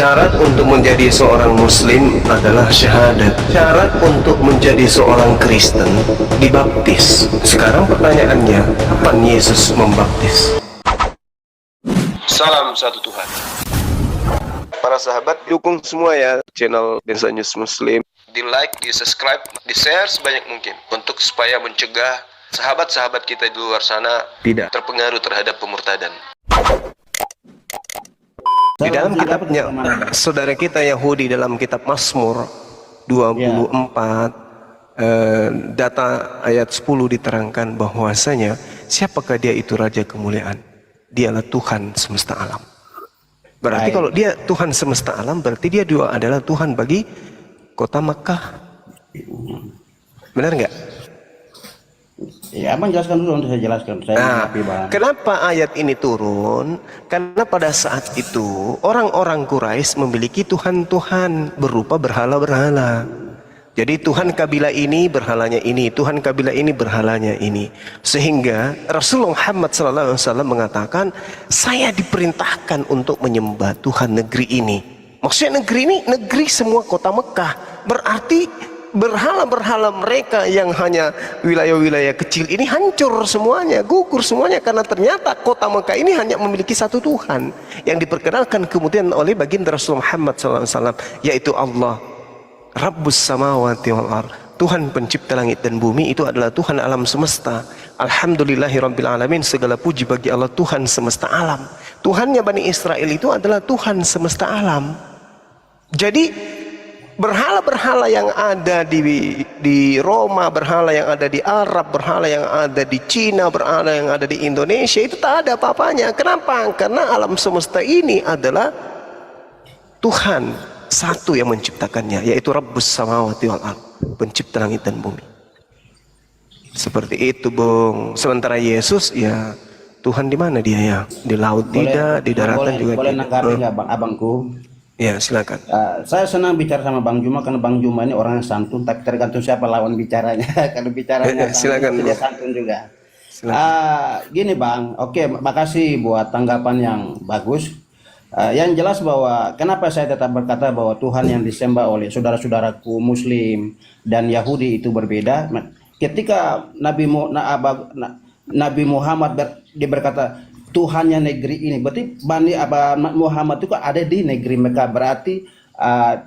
Syarat untuk menjadi seorang muslim adalah syahadat. Syarat untuk menjadi seorang Kristen dibaptis. Sekarang pertanyaannya, kapan Yesus membaptis? Salam satu Tuhan. Para sahabat, dukung semua ya channel Densa News Muslim. Di like, di subscribe, di share sebanyak mungkin untuk supaya mencegah sahabat-sahabat kita di luar sana tidak terpengaruh terhadap pemurtadan. Di dalam kitabnya saudara kita Yahudi, dalam kitab Mazmur 24 data ayat 10 diterangkan bahwasanya siapakah dia itu Raja Kemuliaan? Dialah Tuhan semesta alam. Berarti kalau dia Tuhan semesta alam, berarti dia juga adalah Tuhan bagi kota Makkah. Benar nggak? Ya, Abang jelaskan dulu, untuk saya jelaskan. Kenapa ayat ini turun? Karena pada saat itu orang-orang Quraisy memiliki Tuhan-Tuhan berupa berhala-berhala. Jadi Tuhan kabilah ini berhalanya ini, Tuhan kabilah ini berhalanya ini. Sehingga Rasulullah Muhammad SAW mengatakan, saya diperintahkan untuk menyembah Tuhan negeri ini. Maksudnya negeri ini, negeri semua kota Mekah. Berarti berhala-berhala mereka yang hanya wilayah-wilayah kecil ini hancur semuanya, gugur semuanya, karena ternyata kota Mekah ini hanya memiliki satu Tuhan yang diperkenalkan kemudian oleh baginda Rasulullah Muhammad SAW, yaitu Allah, Rabbus samawati wal ardh, Tuhan pencipta langit dan bumi. Itu adalah Tuhan alam semesta. Alhamdulillahirabbil alamin, segala puji bagi Allah, Tuhan semesta alam. Tuhannya Bani Israel itu adalah Tuhan semesta alam. Jadi berhala-berhala yang ada di Roma, berhala yang ada di Arab, berhala yang ada di Cina, berhala yang ada di Indonesia, itu tak ada apa-apanya. Kenapa? Karena alam semesta ini adalah Tuhan satu yang menciptakannya, yaitu Rabbus samawati wal ardh, pencipta langit dan bumi. Seperti itu, Bung. Sementara Yesus, ya Tuhan di mana dia ya? Di laut tidak, di daratan juga boleh tidak. nanggapi nggak, Abangku? Ya, silakan. Saya senang bicara sama Bang Juma karena Bang Juma ini orang yang santun, tapi tergantung siapa lawan bicaranya. Kalau bicaranya silakan, dia santun juga. Silakan. Gini Bang, oke, makasih buat tanggapan yang bagus. Yang jelas bahwa kenapa saya tetap berkata bahwa Tuhan yang disembah oleh saudara-saudaraku Muslim dan Yahudi itu berbeda. Ketika Nabi Muhammad dia berkata Tuhannya negeri ini, berarti Muhammad itu kan ada di negeri Mekah, berarti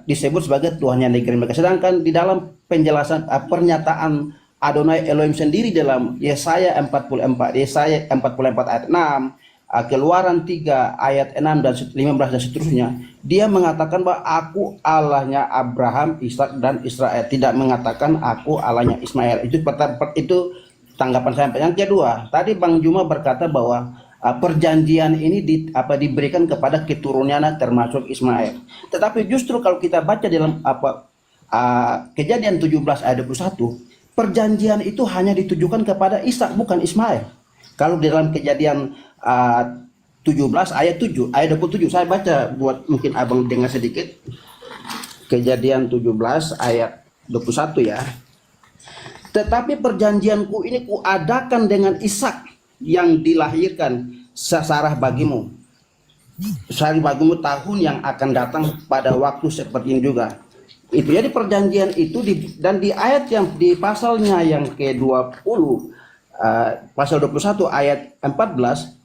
disebut sebagai Tuhannya negeri Mekah. Sedangkan di dalam penjelasan pernyataan Adonai Elohim sendiri dalam Yesaya 44 ayat 6, Keluaran 3 ayat 6 dan 15 dan seterusnya, dia mengatakan bahwa aku Allahnya Abraham, Ishak dan Israel, tidak mengatakan aku Allahnya Ismail. Itu tanggapan saya. Yang kedua, tadi Bang Juma berkata bahwa perjanjian ini diberikan kepada keturunannya termasuk Ismail. Tetapi justru kalau kita baca dalam Kejadian 17 ayat 21, perjanjian itu hanya ditujukan kepada Ishak, bukan Ismail. Kalau dalam Kejadian 17 ayat 7 ayat 27, saya baca buat mungkin Abang dengar sedikit. Kejadian 17 ayat 21 ya. Tetapi perjanjianku ini kuadakan dengan Ishak yang dilahirkan Sarah bagimu. Sarah bagimu tahun yang akan datang pada waktu seperti ini juga. Itu jadi perjanjian itu dan di ayat yang di pasalnya yang ke-20, pasal 21 ayat 14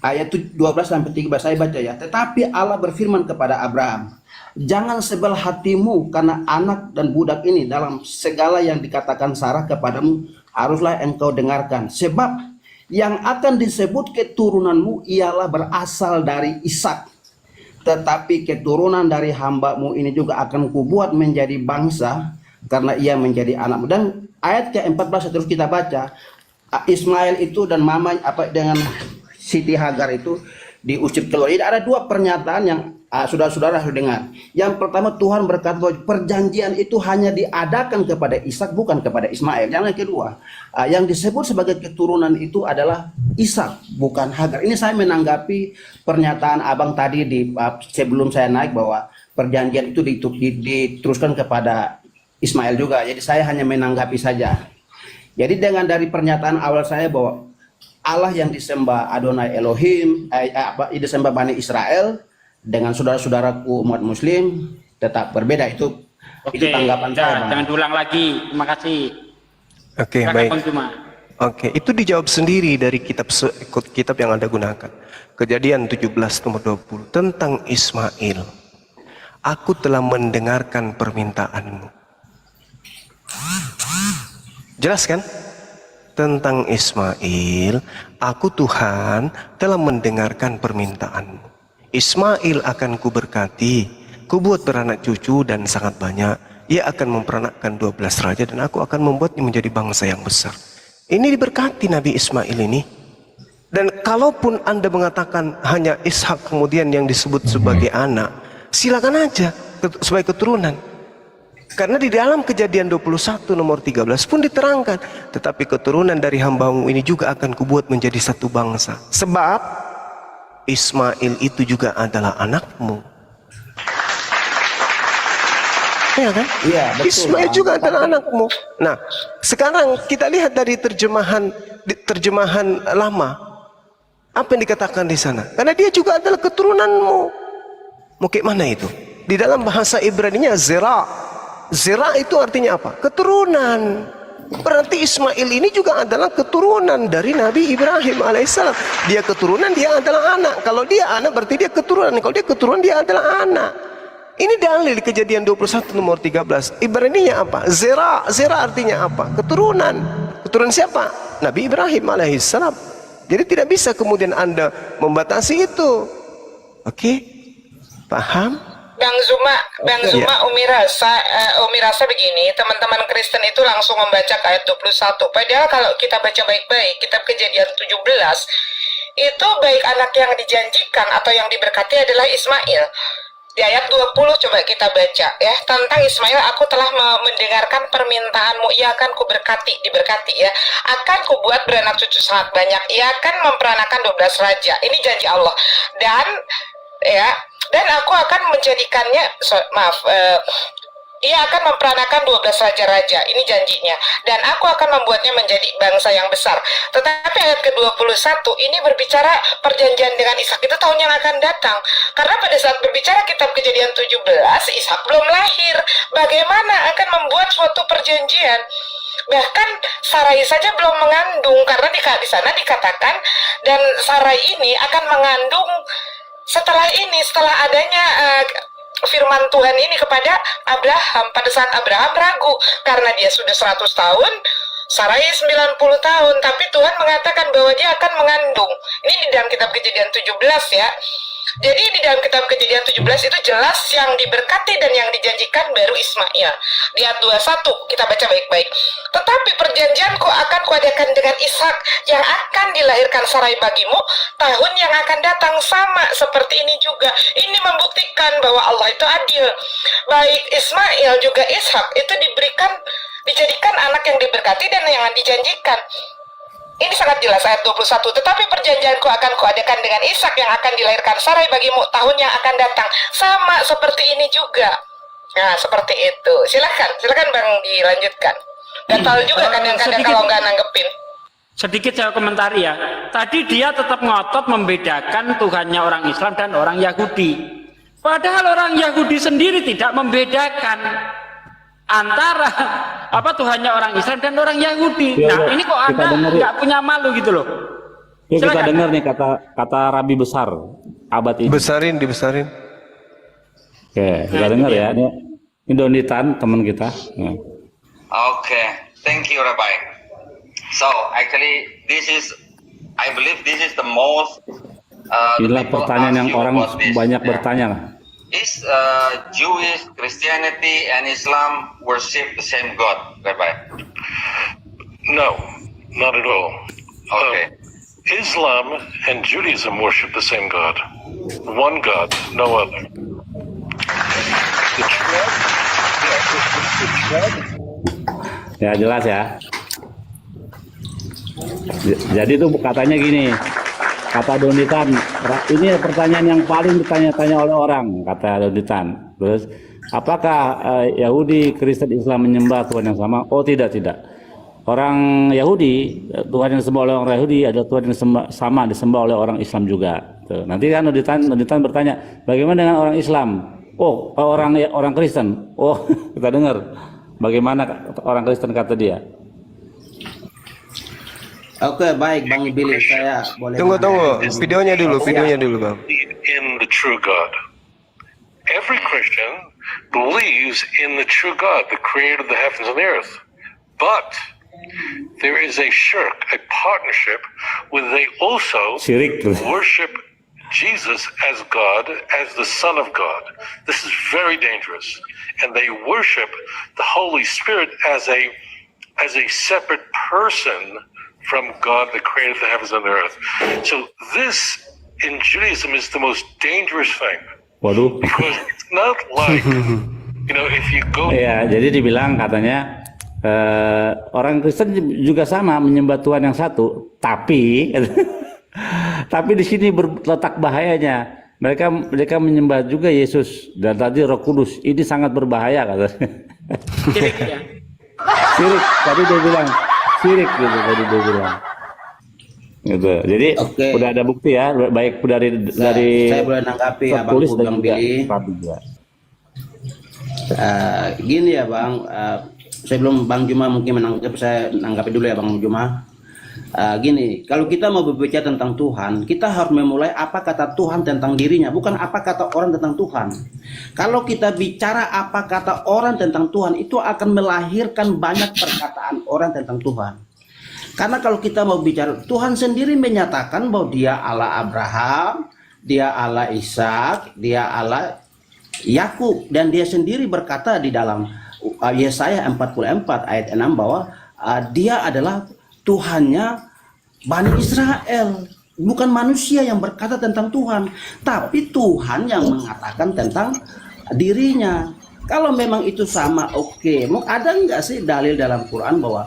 ayat 12 sampai 13 saya baca ya. Tetapi Allah berfirman kepada Abraham, jangan sebel hatimu karena anak dan budak ini, dalam segala yang dikatakan Sarah kepadamu haruslah engkau dengarkan, sebab yang akan disebut keturunanmu ialah berasal dari Ishak. Tetapi keturunan dari hambamu ini juga akan kubuat menjadi bangsa karena ia menjadi anakmu. Dan ayat ke-14 terus kita baca, Ismail itu dan mamanya dengan Siti Hagar itu diusir keluar. Jadi ada dua pernyataan yang saudara-saudara harus dengar. Yang pertama, Tuhan berkata bahwa perjanjian itu hanya diadakan kepada Ishak, bukan kepada Ismail. Yang kedua, yang disebut sebagai keturunan itu adalah Ishak, bukan Hagar. Ini saya menanggapi pernyataan Abang tadi sebelum saya naik bahwa perjanjian itu diteruskan kepada Ismail juga. Jadi saya hanya menanggapi saja. Jadi dari pernyataan awal saya bahwa Allah yang disembah Adonai Elohim, disembah Bani Israel, dengan saudara-saudaraku umat muslim tetap berbeda. Itu tanggapan saya, Bang. Jangan diulang lagi. Terima kasih. Oke, Silakan, baik. Bang Juma. Oke, itu dijawab sendiri dari kitab yang Anda gunakan. Kejadian 17 nomor 20 tentang Ismail. Aku telah mendengarkan permintaanmu. Jelas kan? Tentang Ismail, aku Tuhan telah mendengarkan permintaanmu. Ismail akan kuberkati, kubuat beranak cucu dan sangat banyak. Ia akan memperanakkan 12 raja dan aku akan membuatnya menjadi bangsa yang besar. Ini diberkati Nabi Ismail ini. Dan kalaupun Anda mengatakan hanya Ishak kemudian yang disebut sebagai anak, silakan aja sebagai keturunan. Karena di dalam Kejadian 21 nomor 13 pun diterangkan, tetapi keturunan dari hambamu ini juga akan kubuat menjadi satu bangsa. Sebab Ismail itu juga adalah anakmu. Ya kan? Iya, betul. Ismail juga adalah anakmu. Nah, sekarang kita lihat dari terjemahan lama. Apa yang dikatakan di sana? Karena dia juga adalah keturunanmu. Mau kayak mana itu? Di dalam bahasa Ibrani-nya zera. Zera itu artinya apa? Keturunan. Berarti Ismail ini juga adalah keturunan dari Nabi Ibrahim alaihissalam. Dia keturunan, dia adalah anak. Kalau dia anak berarti dia keturunan. Kalau dia keturunan, dia adalah anak. Ini dalil di Kejadian 21 nomor 13. Ibrani-nya apa? Zera. Zera artinya apa? Keturunan. Keturunan siapa? Nabi Ibrahim alaihissalam. Jadi tidak bisa kemudian Anda membatasi itu. Oke? Paham? Bang Zuma, Umi rasa begini, teman-teman Kristen itu langsung membaca ayat 21. Padahal kalau kita baca baik-baik, kitab Kejadian 17, itu baik anak yang dijanjikan atau yang diberkati adalah Ismail. Di ayat 20 coba kita baca ya, tentang Ismail, aku telah mendengarkan permintaanmu, ia akan diberkati ya, akan kubuat beranak cucu sangat banyak, ia akan memperanakan 12 raja. Ini janji Allah. Dan aku akan menjadikannya, ia akan memperanakan 12 raja-raja, ini janjinya. Dan aku akan membuatnya menjadi bangsa yang besar. Tetapi ayat ke-21 ini berbicara perjanjian dengan Ishak itu tahun yang akan datang. Karena pada saat berbicara kitab Kejadian 17, Ishak belum lahir. Bagaimana akan membuat suatu perjanjian? Bahkan Sarai saja belum mengandung, karena di sana dikatakan, dan Sarai ini akan mengandung setelah adanya firman Tuhan ini kepada Abraham. Pada saat Abraham ragu karena dia sudah 100 tahun, Sarai 90 tahun, tapi Tuhan mengatakan bahwa dia akan mengandung. Ini di dalam kitab Kejadian 17 ya. Jadi di dalam kitab Kejadian 17 itu jelas yang diberkati dan yang dijanjikan baru Ismail. Di ayat 21 kita baca baik-baik. Tetapi perjanjianku akan kuadakan dengan Ishak yang akan dilahirkan Sarai bagimu tahun yang akan datang, sama seperti ini juga. Ini membuktikan bahwa Allah itu adil. Baik Ismail juga Ishak itu dijadikan anak yang diberkati dan yang dijanjikan. Ini sangat jelas ayat 21. Tetapi perjanjianku akan kuadakan dengan Ishak yang akan dilahirkan Sarai bagimu tahun yang akan datang. Sama seperti ini juga. Nah, seperti itu. Silakan Bang dilanjutkan. Gatal juga kadang-kadang kalau nggak nanggepin. Sedikit saya komentari ya. Tadi dia tetap ngotot membedakan Tuhannya orang Islam dan orang Yahudi. Padahal orang Yahudi sendiri tidak membedakan antara Tuhannya orang Islam dan orang Yahudi. Nah, ini kok Anda nggak punya malu gitu loh. Yuk kita dengar nih kata Rabi besar abad ini. Dibesarin. Oke, kita dengar ya. Ini Donitan teman kita. Ya. Okay, thank you, Rabbi. So actually, I believe this is the most. Inilah pertanyaan yang orang banyak bertanya lah. Is Jewish, Christianity, and Islam worship the same God, Rabbi? No, not at all. Okay. Islam and Judaism worship the same God. One God, no other. Ya jelas ya. Jadi itu katanya gini, kata Donitan, ini pertanyaan yang paling ditanya-tanya oleh orang, kata Donitan. Terus, apakah Yahudi, Kristen, Islam menyembah Tuhan yang sama? Oh tidak. orang Yahudi, Tuhan yang disembah oleh orang Yahudi adalah Tuhan yang sama disembah oleh orang Islam juga. Tuh. Nanti kan Noditan bertanya, bagaimana dengan orang Islam? Oh, orang Kristen. Oh, kita dengar. Bagaimana orang Kristen kata dia? Oke, baik Bang Billy, saya boleh. Tunggu, videonya dulu, Bang. In the true God. Every Christian believes in the true God, the creator of the heavens and the earth. But there is a shirk, a partnership, where they also Syirik. worship Jesus as God, as the Son of God. This is very dangerous. And they worship the Holy Spirit as a separate person from God, the creator of the heavens and the earth. So this, in Judaism, is the most dangerous thing. Waduh. Because it's not like, if you go... Ya, jadi dibilang katanya orang Kristen juga sama menyembah Tuhan yang satu, tapi di sini berletak bahayanya. Mereka menyembah juga Yesus dan tadi Roh Kudus. Ini sangat berbahaya katanya. Sirik ya. Sirik, tadi dia bilang sirik gitu tadi dia bilang. Gitu. Jadi udah ada bukti ya, baik dari saya boleh nanggapi Abang Bang Billy. Gini ya Bang, sebelum Bang Juma mungkin menanggapi, saya nanggapi dulu ya Bang Juma. Gini, kalau kita mau berbicara tentang Tuhan, kita harus memulai apa kata Tuhan tentang dirinya, bukan apa kata orang tentang Tuhan. Kalau kita bicara apa kata orang tentang Tuhan, itu akan melahirkan banyak perkataan orang tentang Tuhan. Karena kalau kita mau bicara, Tuhan sendiri menyatakan bahwa dia Allah Abraham, dia Allah Ishak, dia Allah Yakub, dan dia sendiri berkata di dalam Yesaya 44 ayat 6 bahwa dia adalah Tuhannya Bani Israel, bukan manusia yang berkata tentang Tuhan, tapi Tuhan yang mengatakan tentang dirinya. Kalau memang itu sama, oke. Ada nggak sih dalil dalam Quran bahwa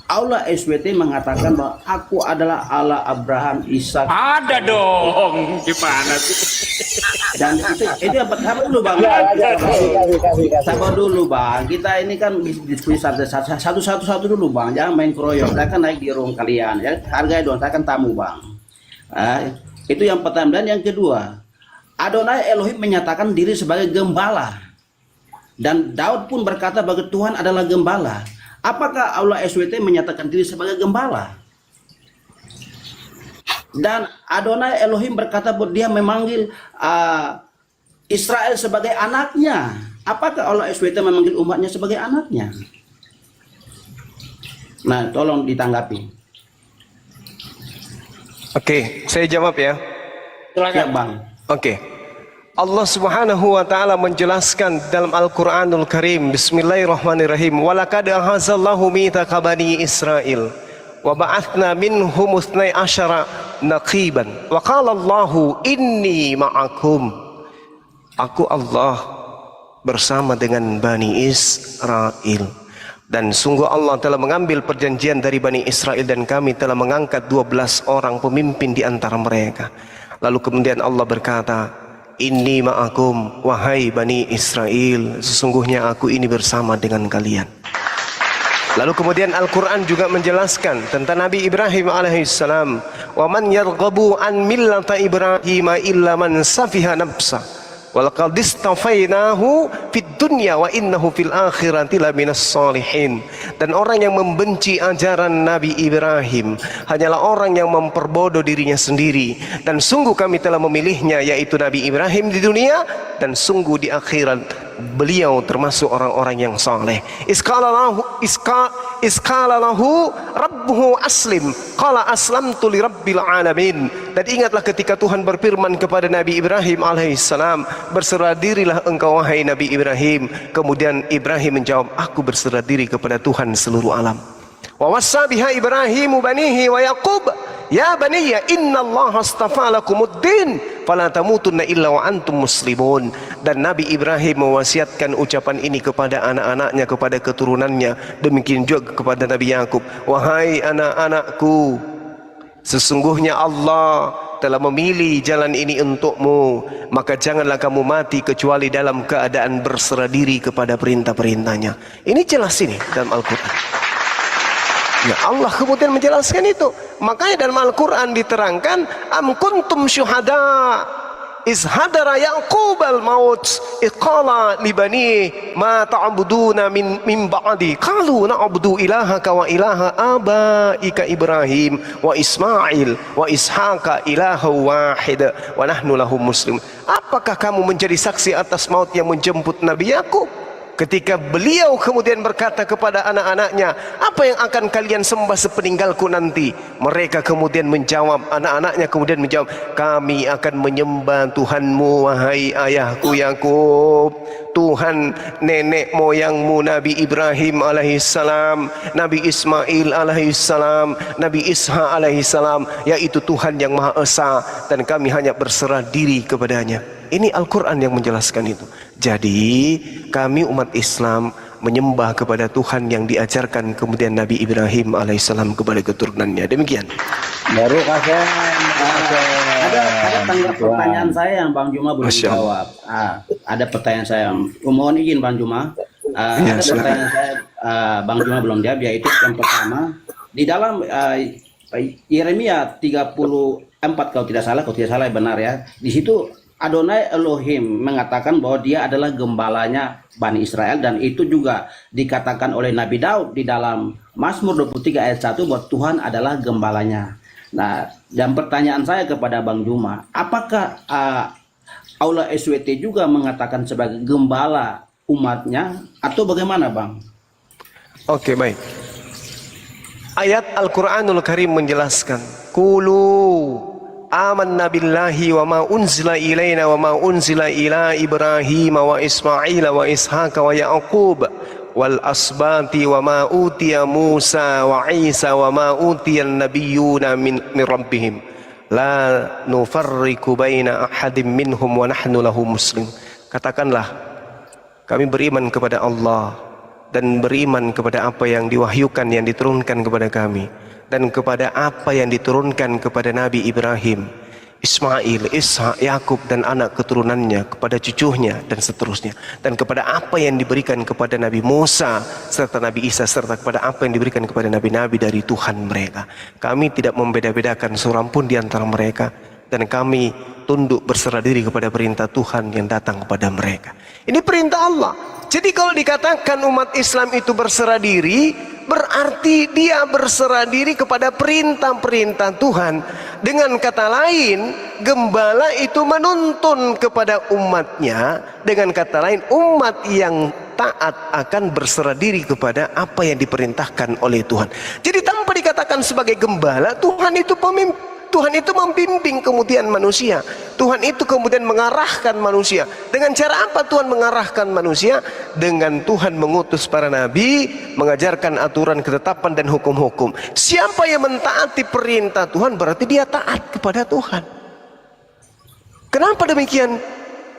Allah SWT mengatakan bahwa aku adalah Allah Abraham, Ishak? Ada dong, gimana sih? Dan itu yang pertama dulu Bang. Sabar dulu Bang. Kita ini kan diskusi satu-satu dulu Bang. Jangan main keroyok. Saya kan naik di room kalian. Ya, hargai dong. Saya kan tamu Bang. Itu yang pertama. Dan yang kedua, Adonai Elohim menyatakan diri sebagai gembala. Dan Daud pun berkata bahwa Tuhan adalah gembala. Apakah Allah SWT menyatakan diri sebagai gembala? Dan Adonai Elohim berkata bahwa dia memanggil Israel sebagai anaknya. Apakah Allah SWT memanggil umatnya sebagai anaknya? Nah, tolong ditanggapi. Oke, saya jawab ya. Silakan Ya, Bang. Oke. Allah Subhanahu wa taala menjelaskan dalam Al-Qur'anul Karim, bismillahirrahmanirrahim, walaqad ahazallahu mitsaqa bani Israil wa ba'atsna minhum 12 naqiban wa qala Allahu inni ma'akum. Aku Allah bersama dengan Bani Israel, dan sungguh Allah telah mengambil perjanjian dari Bani Israel dan kami telah mengangkat 12 orang pemimpin di antara mereka. Lalu kemudian Allah berkata, inni ma'akum, wahai Bani Israel, sesungguhnya aku ini bersama dengan kalian. Lalu kemudian Al-Quran juga menjelaskan tentang Nabi Ibrahim alaihissalam, wa man yarghabu an millata Ibrahim illa man safiha nafsa walaqad istafainahu fid dunya wa innahu fil akhirati laminas salihin. Dan orang yang membenci ajaran Nabi Ibrahim hanyalah orang yang memperbodoh dirinya sendiri, dan sungguh kami telah memilihnya, yaitu Nabi Ibrahim di dunia, dan sungguh di akhirat beliau termasuk orang-orang yang saleh. Iskala lahu rabbuhu aslim qala aslamtu li rabbil alamin. Dan ingatlah ketika Tuhan berfirman kepada Nabi Ibrahim alaihissalam, berserah dirilah engkau wahai Nabi Ibrahim. Kemudian Ibrahim menjawab, aku berserah diri kepada Tuhan seluruh alam. Wa wassa biha Ibrahimu banihi wa Yaqub, ya baniya innallaha astafa lakumuddin fala tamutunna illa wa antum muslimun. Dan Nabi Ibrahim mewasiatkan ucapan ini kepada anak-anaknya, kepada keturunannya, demikian juga kepada Nabi Yakub, wahai anak-anakku, sesungguhnya Allah telah memilih jalan ini untukmu, maka janganlah kamu mati kecuali dalam keadaan berserah diri kepada perintah-perintahnya. Ini jelas ini dalam Al-Quran. Ya Allah kemudian menjelaskan itu. Makanya dalam Al-Quran diterangkan, am kuntum syuhada iz hadara Yaqub al-maut iqala libani ma ta'buduna min ba'di qalu na'budu ilahaka wa ilaha abaika Ibrahim wa Ismail wa Ishaqa ilaha wahid wa nahnu lahu muslim. Apakah kamu menjadi saksi atas maut yang menjemput Nabi Yakub? Ketika beliau kemudian berkata kepada anak-anaknya, apa yang akan kalian sembah sepeninggalku nanti? Mereka kemudian menjawab, anak-anaknya kemudian menjawab, kami akan menyembah Tuhanmu wahai ayahku Yakub, Tuhan nenek moyangmu Nabi Ibrahim alaihissalam, Nabi Ismail alaihissalam, Nabi Ishak alaihissalam, yaitu Tuhan yang Maha Esa, dan kami hanya berserah diri kepadanya. Ini Al-Quran yang menjelaskan itu. Jadi kami umat Islam menyembah kepada Tuhan yang diajarkan kemudian Nabi Ibrahim alaihissalam kepada keturunannya. Demikian. Baru kasih ada pertanyaan saya yang Bang Juma belum jawab. Ada pertanyaan saya. Mohon izin Bang Juma. Ada pertanyaan saya Bang Juma belum jawab, yaitu yang pertama di dalam Yeremia 34 kalau tidak salah benar ya. Di situ Adonai Elohim mengatakan bahwa dia adalah gembalanya Bani Israel, dan itu juga dikatakan oleh Nabi Daud di dalam Mazmur 23 ayat 1 bahwa Tuhan adalah gembalanya. Nah, dan pertanyaan saya kepada Bang Juma, apakah Allah SWT juga mengatakan sebagai gembala umatnya atau bagaimana Bang? Oke, baik. Ayat Al-Quranul Karim menjelaskan, Qulu amanna billahi wa ma unzila ilaina wa ma unzila ila Ibrahim wa Ismail wa Ishaq wa Yaqub wal asbati wa ma utiya Musa wa Isa wa ma utiya an-nabiyyuna min rabbihim la nufarriqu baina ahadin minhum wa nahnu lahu muslim. Katakanlah, kami beriman kepada Allah dan beriman kepada apa yang diwahyukan, yang diturunkan kepada kami, dan kepada apa yang diturunkan kepada Nabi Ibrahim, Ismail, Ishak, Yakub dan anak keturunannya, kepada cucunya dan seterusnya, dan kepada apa yang diberikan kepada Nabi Musa serta Nabi Isa, serta kepada apa yang diberikan kepada nabi-nabi dari Tuhan mereka. Kami tidak membeda-bedakan seorang pun di antara mereka, dan kami tunduk berserah diri kepada perintah Tuhan yang datang kepada mereka. Ini perintah Allah. Jadi kalau dikatakan umat Islam itu berserah diri, berarti dia berserah diri kepada perintah-perintah Tuhan. Dengan kata lain, gembala itu menuntun kepada umatnya. Dengan kata lain, umat yang taat akan berserah diri kepada apa yang diperintahkan oleh Tuhan. Jadi tanpa dikatakan sebagai gembala, Tuhan itu pemimpin. Tuhan itu membimbing kemudian manusia. Tuhan itu kemudian mengarahkan manusia. Dengan cara apa Tuhan mengarahkan manusia? Dengan Tuhan mengutus para nabi, mengajarkan aturan, ketetapan dan hukum-hukum. Siapa yang mentaati perintah Tuhan berarti dia taat kepada Tuhan. Kenapa demikian?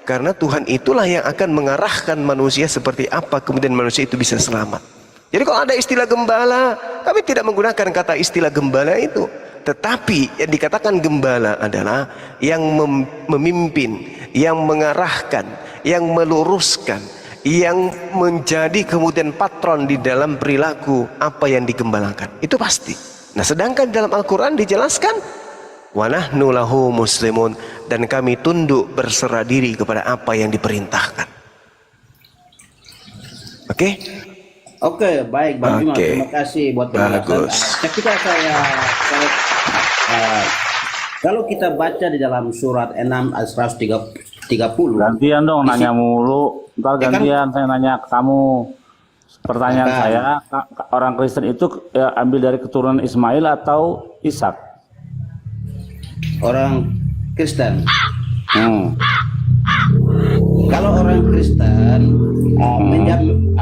Karena Tuhan itulah yang akan mengarahkan manusia seperti apa kemudian manusia itu bisa selamat. Jadi kalau ada istilah gembala, kami tidak menggunakan kata istilah gembala itu. Tetapi yang dikatakan gembala adalah yang memimpin, yang mengarahkan, yang meluruskan, yang menjadi kemudian patron di dalam perilaku apa yang digembalakan. Itu pasti. Nah, sedangkan dalam Al-Quran dijelaskan, wa nahnu lahu muslimun, dan kami tunduk berserah diri kepada apa yang diperintahkan. Oke? Oke, baik Bang Juma, terima kasih buat penjelasan. Ketika kalau kita baca di dalam surat 6 ayat 130. Gantian dong nanya mulu. Ntar gantian saya nanya ke kamu. Pertanyaan saya, orang Kristen itu ambil dari keturunan Ismail atau Ishak? Orang Kristen. Kalau orang Kristen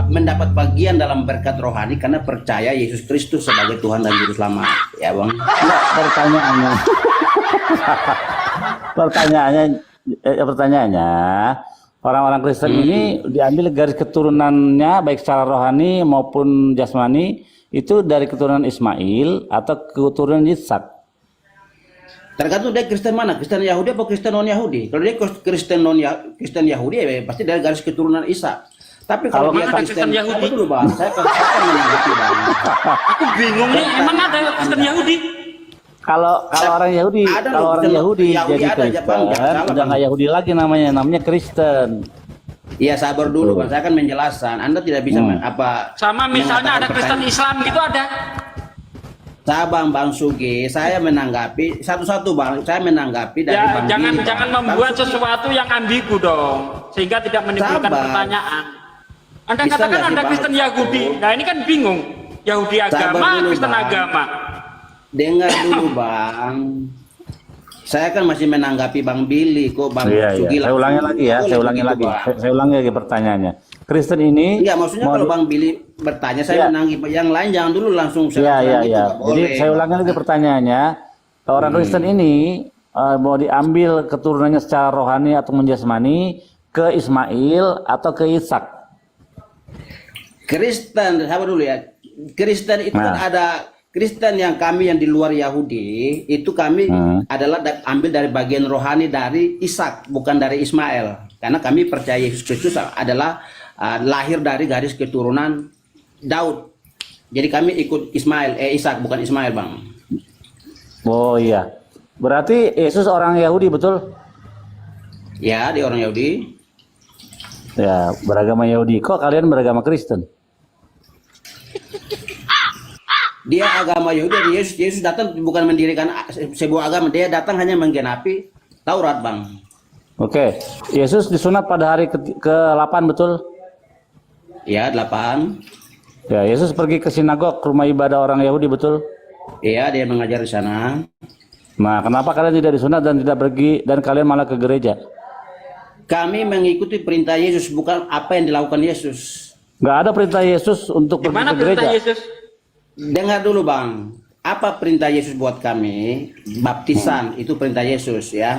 mendapat bagian dalam berkat rohani karena percaya Yesus Kristus sebagai Tuhan dan Juru Selamat, ya Bang? Enggak, pertanyaannya, orang-orang Kristen ini diambil garis keturunannya baik secara rohani maupun jasmani itu dari keturunan Ismail atau keturunan Ishak? Tergantung dia Kristen mana, Kristen Yahudi atau Kristen non Yahudi. Kalau dia Kristen Yahudi, ya pasti dari garis keturunan Ishak. Tapi kalau Mana dia ada Kristen Kristen Yahudi? apa dulu bang? Saya kan menanggapi bang. Aku bingung nih, emang ada Kristen Yahudi? Kalau orang Yahudi, Ada kalau loh, orang Kristen Yahudi Yahudi jadi ada aja, Bang. Kristen, Jangan salah, udah Bang. nggak Yahudi lagi namanya Kristen. Iya sabar dulu bang, saya akan menjelaskan. Anda tidak bisa Sama misalnya ada mengatakan Kristen pertanyaan. Islam gitu ada. Sabang Bang Sugi, saya menanggapi satu-satu bang. Saya menanggapi dari Ya, Bang jangan Billy, Bang. jangan membuat Bang Sugi, sesuatu yang ambigu dong, sehingga tidak menimbulkan Sabar. pertanyaan. Anda Bisa katakan nggak sih, Anda Bang? Kristen Yahudi, nah ini kan bingung. Yahudi Sabar agama, dulu, Kristen Bang. agama. dengar dulu bang. Saya kan masih menanggapi Bang Billy kok Bang Iya, Sugi. iya. Saya ulangi lagi ya, Boleh saya ulangi begitu, lagi. Bang. Saya ulangi lagi pertanyaannya. Kristen ini Enggak, maksudnya mau kalau di- Bang Billy bertanya saya Iya. menanggi, yang lain jangan dulu langsung Iya, serang-serang iya, gitu, iya. nggak Jadi boleh. saya ulangi lagi pertanyaannya. Orang Kristen ini mau diambil keturunannya secara rohani atau menjasmani ke Ismail atau ke Ishak? Kristen, sabar dulu ya. Kristen itu kan Nah. ada Kristen yang kami yang di luar Yahudi itu kami adalah ambil dari bagian rohani dari Ishak, bukan dari Ismail. Karena kami percaya Yesus Kristus adalah lahir dari garis keturunan Daud. Jadi kami ikut Ishak bukan Ismail, Bang. Oh iya. Berarti Yesus orang Yahudi betul? Ya, dia orang Yahudi. Ya, beragama Yahudi. Kok kalian beragama Kristen? Dia agama Yahudi. Yesus datang bukan mendirikan sebuah agama, dia datang hanya menggenapi Taurat, Bang. Oke. Yesus disunat pada hari ke-8 betul? Ya, 8. Ya, Yesus pergi ke sinagog, rumah ibadah orang Yahudi betul? Iya, dia mengajar di sana. Nah, kenapa kalian tidak disunat dan tidak pergi dan kalian malah ke gereja? Kami mengikuti perintah Yesus, bukan apa yang dilakukan Yesus. Nggak ada perintah Yesus untuk Di pergi mana ke gereja. perintah Yesus? Dengar dulu, Bang. Apa perintah Yesus buat kami? Baptisan itu perintah Yesus ya.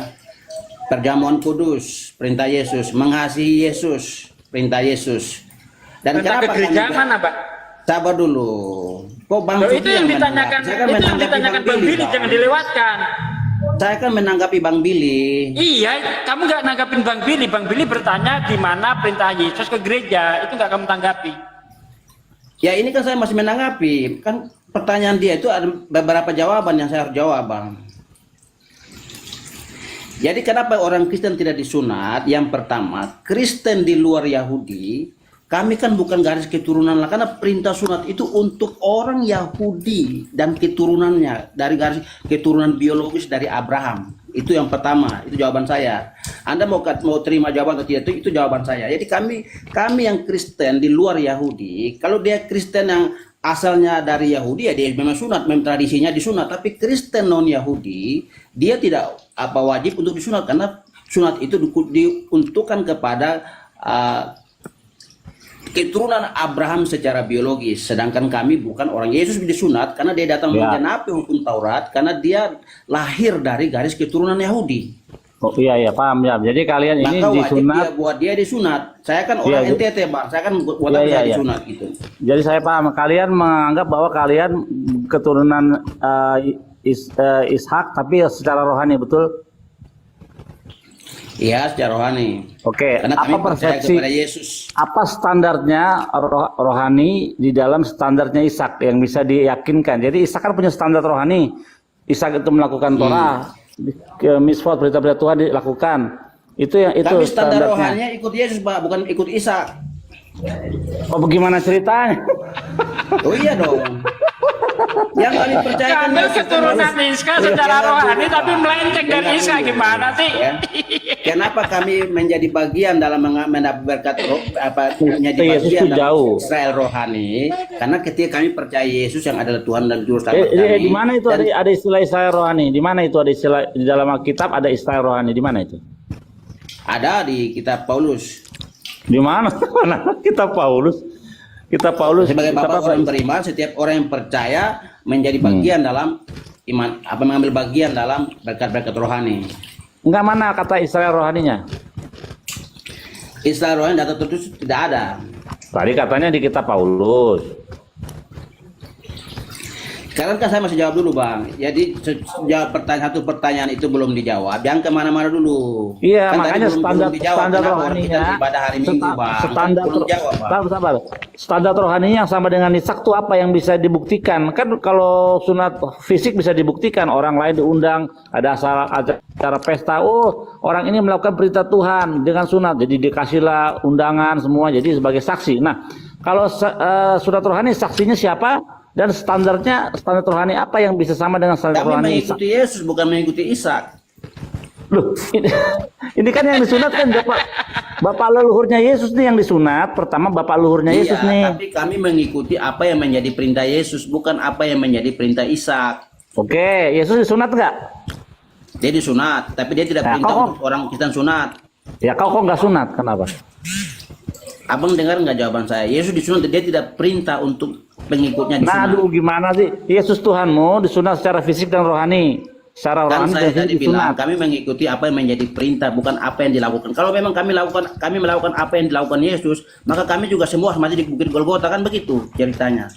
Perjamuan kudus, perintah Yesus. Mengasihi Yesus, perintah Yesus. Dan Perintah ke kenapa gereja kami- mana, Pak? Sabar dulu. Kok Bang Loh, Sugi itu yang ditanyakan, menanggapi? Saya kan itu yang menanggapi ditanyakan Bang Billy, Bang. jangan dilewatkan. Saya kan menanggapi Bang Billy. Iya, kamu nggak nanggapin Bang Billy. Bang Billy bertanya di mana perintah Yesus ke gereja, itu nggak kamu tanggapi. Ya ini kan saya masih menanggapi. Kan pertanyaan dia itu ada beberapa jawaban yang saya harus jawab, Bang. Jadi kenapa orang Kristen tidak disunat? Yang pertama, Kristen di luar Yahudi, kami kan bukan garis keturunan lah. Karena perintah sunat itu untuk orang Yahudi dan keturunannya. Dari garis keturunan biologis dari Abraham. Itu yang pertama, itu jawaban saya. Anda mau terima jawaban atau tidak, itu jawaban saya. Jadi kami yang Kristen di luar Yahudi, kalau dia Kristen yang asalnya dari Yahudi ya dia memang sunat, memang tradisinya disunat. Tapi Kristen non Yahudi dia tidak wajib untuk disunat karena sunat itu diuntukkan kepada keturunan Abraham secara biologis. Sedangkan kami bukan orang. Yesus disunat karena dia datang menggenapi hukum Taurat karena dia lahir dari garis keturunan Yahudi. Oh iya iya paham ya. Jadi kalian ini Maka wajib disunat. dia buat dia disunat. Saya kan orang Iya, NTT, Bang. Saya kan buat Iya, saya iya, iya. disunat gitu. Jadi saya paham. Kalian menganggap bahwa kalian keturunan Ishak tapi secara rohani betul? Iya, secara rohani. Oke. Karena kami Apa percaya persepsi? kepada Yesus. Apa standarnya rohani di dalam standarnya Ishak yang bisa diyakinkan? Jadi Ishak kan punya standar rohani. Ishak itu melakukan Torah, misfot berita-berita Tuhan dilakukan. Itu Tapi standar standarnya. rohaninya ikut Yesus, Pak, bukan ikut Ishak. Oh bagaimana ceritanya? Oh iya dong. Yang kami percaya kan Ambil Yesus, keturunan kan, Iska secara Dengar rohani dulu, tapi Pak. melenceng dari Dengar Iska dulu, gimana Pak, sih? ya. Kenapa kami menjadi bagian dalam mendapat berkat menjadi Yesus bagian itu dalam jauh. Israel rohani? Karena ketika kami percaya Yesus yang adalah Tuhan dan Juru Selamat kami. Di mana itu dan ada istilah Israel rohani? Di mana itu ada istilah di dalam Alkitab ada Israel rohani? Di mana itu? ada di kitab Paulus. Di mana? Mana kitab Paulus? Kitab Paulus. Sebagai kitab bapak apa? orang beriman, setiap orang yang percaya menjadi bagian dalam iman, mengambil bagian dalam berkat-berkat rohani. Enggak, mana kata Israel rohaninya? Israel rohani data tertulis tidak ada. Tadi katanya di kitab Paulus. Sekarang kan saya masih jawab dulu Bang. Jadi jawab satu pertanyaan itu belum dijawab. Jangan kemana-mana dulu. Iya, Kan tadi makanya belum dijawab. standar Kenapa orang rohaninya kita ibadah hari Minggu Bang? standar Belum jawab Bang. sabar. Standar rohaninya yang sama dengan Ishak tuh apa yang bisa dibuktikan? Kan kalau sunat fisik bisa dibuktikan, orang lain diundang, ada acara pesta, oh orang ini melakukan perintah Tuhan dengan sunat, jadi dikasihlah undangan semua jadi sebagai saksi. Nah, kalau sunat rohani saksinya siapa? Dan standar rohani apa yang bisa sama dengan standar Kami rohani Ishak? mengikuti Yesus bukan mengikuti Ishak. Loh, ini kan yang disunat kan bapak leluhurnya Yesus nih yang disunat. Pertama bapak leluhurnya Yesus nih. Tapi kami mengikuti apa yang menjadi perintah Yesus, bukan apa yang menjadi perintah Ishak. Oke, Yesus disunat nggak? Dia disunat, tapi dia tidak Nah, perintah kok- untuk orang Kristen sunat. Ya kau kok nggak sunat? Kenapa? Abang dengar nggak jawaban saya? Yesus disunat, dia tidak perintah untuk pengikutnya Nah, disunat. aduh gimana sih? Yesus Tuhanmu disunat secara fisik dan rohani. Secara Kan rohani saya dan tadi fisik bilang disunat. kami mengikuti apa yang menjadi perintah, bukan apa yang dilakukan. Kalau memang kami melakukan apa yang dilakukan Yesus, maka kami juga semua mati di Bukit Golgota, kan begitu ceritanya.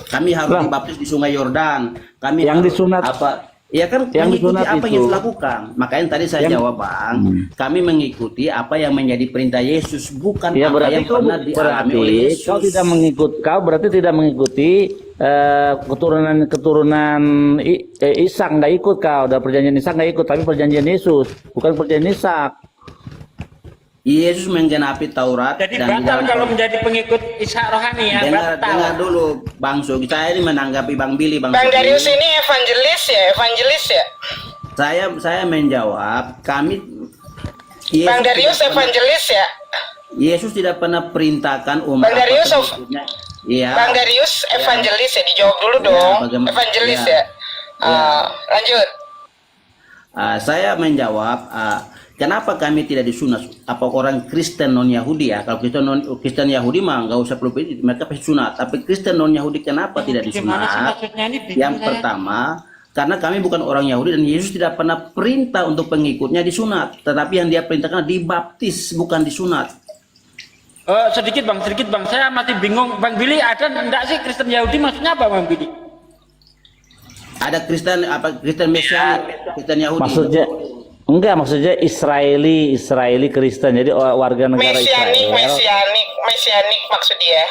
Kami harus Lah. dibaptis di Sungai Yordan. Kami Yang harus disunat- apa? Ya kan yang mengikuti disunat apa yang itu- Yesus lakukan. Makanya tadi saya jawab Bang, kami mengikuti apa yang menjadi perintah Yesus, bukan Ya apa berarti yang kau pernah dialami oleh Yesus. kau berarti tidak mengikuti keturunan Ishak, nggak ikut kau. Udah perjanjian Ishak nggak ikut, tapi perjanjian Yesus, bukan perjanjian Ishak. Yesus menggenapi Taurat Jadi dan di batal dalam kalau menjadi pengikut Ishak rohani ya, dengar batal. dulu Bang Sugi, saya ini menanggapi Bang Billy, Bang Sugi. Darius ini evangelis ya? Saya menjawab, kami Bang Darius tidak pernah- evangelis ya? Yesus tidak pernah perintahkan umat Bang Darius, pengikutnya. Iya. Bang Darius evangelis ya, dijawab dulu dong. bagaimana- Evangelis ya. ya? Lanjut. Saya menjawab, kenapa kami tidak disunat? Apa orang Kristen non Yahudi ya? Kalau Kristen Yahudi mah nggak usah perlu pilih, mereka pasti sunat. Tapi Kristen non Yahudi kenapa tidak Gimana sih disunat? maksudnya ini? Bingung Yang saya. pertama, karena kami bukan orang Yahudi dan Yesus tidak pernah perintah untuk pengikutnya disunat. Tetapi yang dia perintahkan dibaptis, bukan disunat. Sedikit bang, saya masih bingung. Bang Billy, ada enggak sih Kristen Yahudi, maksudnya apa Bang Billy? Ada Kristen Mesianik, Kristen Yahudi. Maksudnya Israeli Kristen, jadi warga negara Mesianik maksud dia.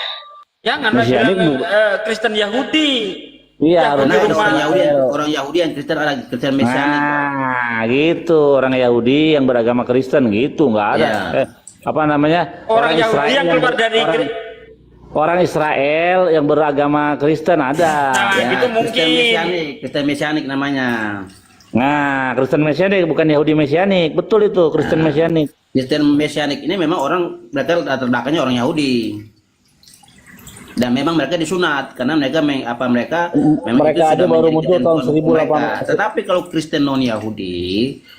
Jangan Mesianik bilang Kristen Yahudi. Iya, Yahudi Karena ada rumah. orang Yahudi yang Kristen, ada Kristen Mesianik. Nah, gitu orang Yahudi yang beragama Kristen gitu, nggak ada. Iya. Apa namanya? Orang Yahudi yang keluar dari orang Israel yang beragama Kristen ada. Nah, Ya, gitu mungkin. Kristen Mesianik namanya. Nah, Kristen Mesianik bukan Yahudi Mesianik, betul itu Kristen Mesianik. Kristen Mesianik ini memang mereka latar belakangnya orang Yahudi. Dan memang mereka disunat karena mereka memang Mereka itu aja sudah baru menjadi muncul tahun ketentuan hukum mereka. 1800. Tetapi kalau Kristen non Yahudi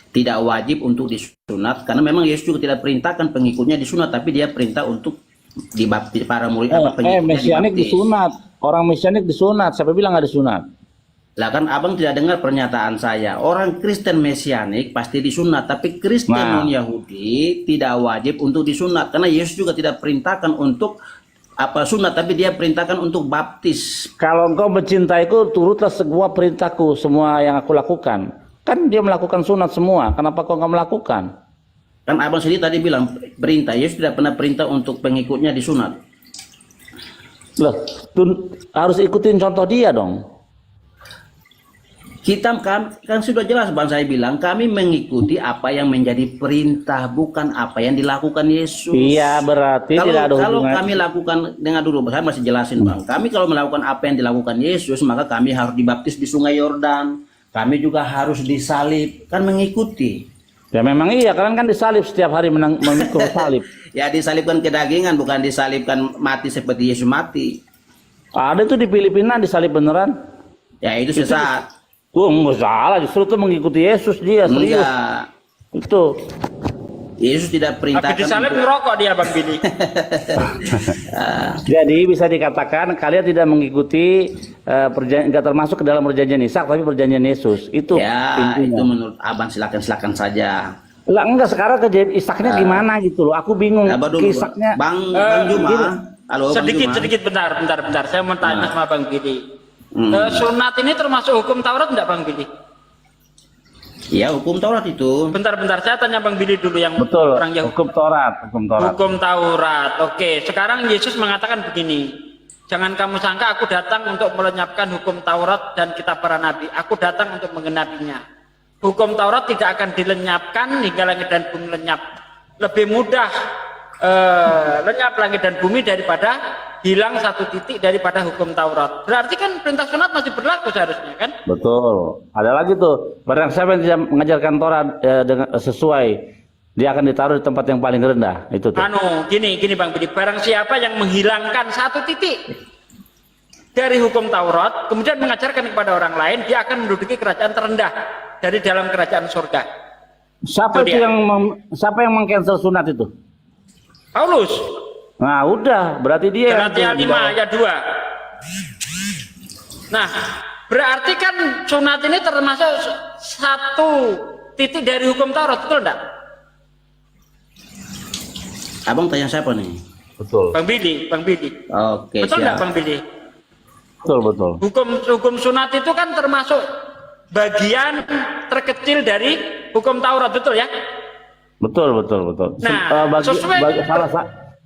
tidak wajib untuk disunat karena memang Yesus juga tidak perintahkan pengikutnya disunat, tapi dia perintah untuk dibaptis para murid pengikutnya Mesianik dibaptis. disunat. Orang Mesianik disunat. Siapa bilang nggak disunat? Lah kan abang tidak dengar pernyataan saya. Orang Kristen Mesianik pasti disunat, tapi Kristen Nah. non Yahudi tidak wajib untuk disunat karena Yesus juga tidak perintahkan untuk sunat, tapi dia perintahkan untuk baptis. Kalau engkau mencintaiku, turutlah semua perintahku, semua yang aku lakukan. Kan dia melakukan sunat semua. Kenapa kau nggak melakukan? Kan abang sendiri tadi bilang perintah Yesus tidak pernah perintah untuk pengikutnya disunat. Loh, harus ikutin contoh dia dong. Kita kan sudah jelas bang, saya bilang kami mengikuti apa yang menjadi perintah, bukan apa yang dilakukan Yesus. Iya, berarti tidak ada Kalau hubungan. kami lakukan, dengar dulu, saya masih jelasin bang. Kami kalau melakukan apa yang dilakukan Yesus, maka kami harus dibaptis di Sungai Yordan. Kami juga harus disalib, kan mengikuti. Ya memang iya, kalian kan disalib setiap hari memikul salib. Ya disalibkan kedagingan, bukan disalibkan mati seperti Yesus mati. Ada tuh di Filipina disalib beneran. Ya itu sesat. Tuh nggak salah, justru tuh mengikuti Yesus dia serius. Enggak. Itu. Yesus tidak perintahkan. Habis disalib untuk- ngerokok dia Bang Billy. Jadi bisa dikatakan kalian tidak mengikuti nggak termasuk ke dalam perjanjian Ishak, tapi perjanjian Yesus. Itu Ya, intinya. itu menurut abang silakan saja. Lah enggak, sekarang kejadian Ishaknya gimana gitu loh. Aku bingung. Sabar dulu, Ishaknya. Bang Juma. gini. Halo, Bang Juma. Sedikit bentar. Saya mau tanya sama Bang Billy. Sunat ini termasuk hukum Taurat enggak Bang Billy? Ya, hukum Taurat itu. Bentar-bentar, saya tanya Bang Billy dulu yang Betul. orang Yahudi. Hukum Taurat. Hukum Taurat. Oke, sekarang Yesus mengatakan begini. Jangan kamu sangka aku datang untuk melenyapkan hukum Taurat dan kitab para nabi. Aku datang untuk menggenapinya. Hukum Taurat tidak akan dilenyapkan hingga langit dan bumi lenyap. Lebih mudah lenyap langit dan bumi daripada hilang satu titik daripada hukum Taurat. Berarti kan perintah sunat masih berlaku seharusnya kan? Betul. Ada lagi tuh, barang siapa yang tidak mengajarkan Taurat dengan sesuai, dia akan ditaruh di tempat yang paling rendah. Itu tuh. Gini Bang Bidi, barang siapa yang menghilangkan satu titik dari hukum Taurat, kemudian mengajarkan kepada orang lain, dia akan menduduki kerajaan terendah dari dalam kerajaan surga. Siapa itu siapa yang meng-cancel sunat itu? Paulus. Nah, udah, berarti dia. Galatia 5 ayat 2. Nah, berarti kan sunat ini termasuk satu titik dari hukum Taurat, betul enggak? Abang tanya siapa nih? Betul. Bang Billy. Oke, Betul siap. enggak Bang Billy? Betul. Hukum sunat itu kan termasuk bagian terkecil dari hukum Taurat, betul ya? Betul. Nah,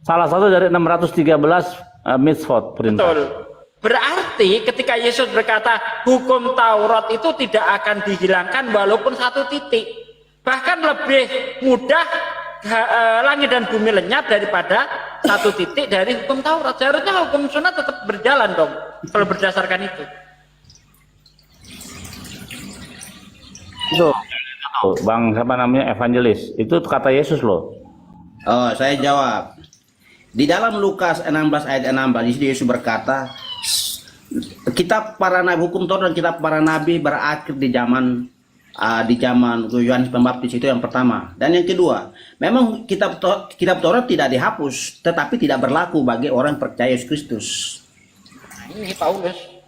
Salah satu dari 613 mitzvot perintah. Betul. Berarti ketika Yesus berkata hukum Taurat itu tidak akan dihilangkan walaupun satu titik. Bahkan lebih mudah langit dan bumi lenyap daripada satu titik dari hukum Taurat. Seharusnya hukum sunat tetap berjalan dong kalau berdasarkan itu. Itu Bang siapa namanya evangelis. Itu kata Yesus loh. Oh, saya jawab. Di dalam Lukas 16 ayat 16 di situ Yesus berkata, kitab para nabi, hukum Taurat dan kitab para nabi berakhir di zaman Yohanes Pembaptis, itu yang pertama. Dan yang kedua, memang kitab Taurat tidak dihapus, tetapi tidak berlaku bagi orang percaya Yesus Kristus. Ini Paulus.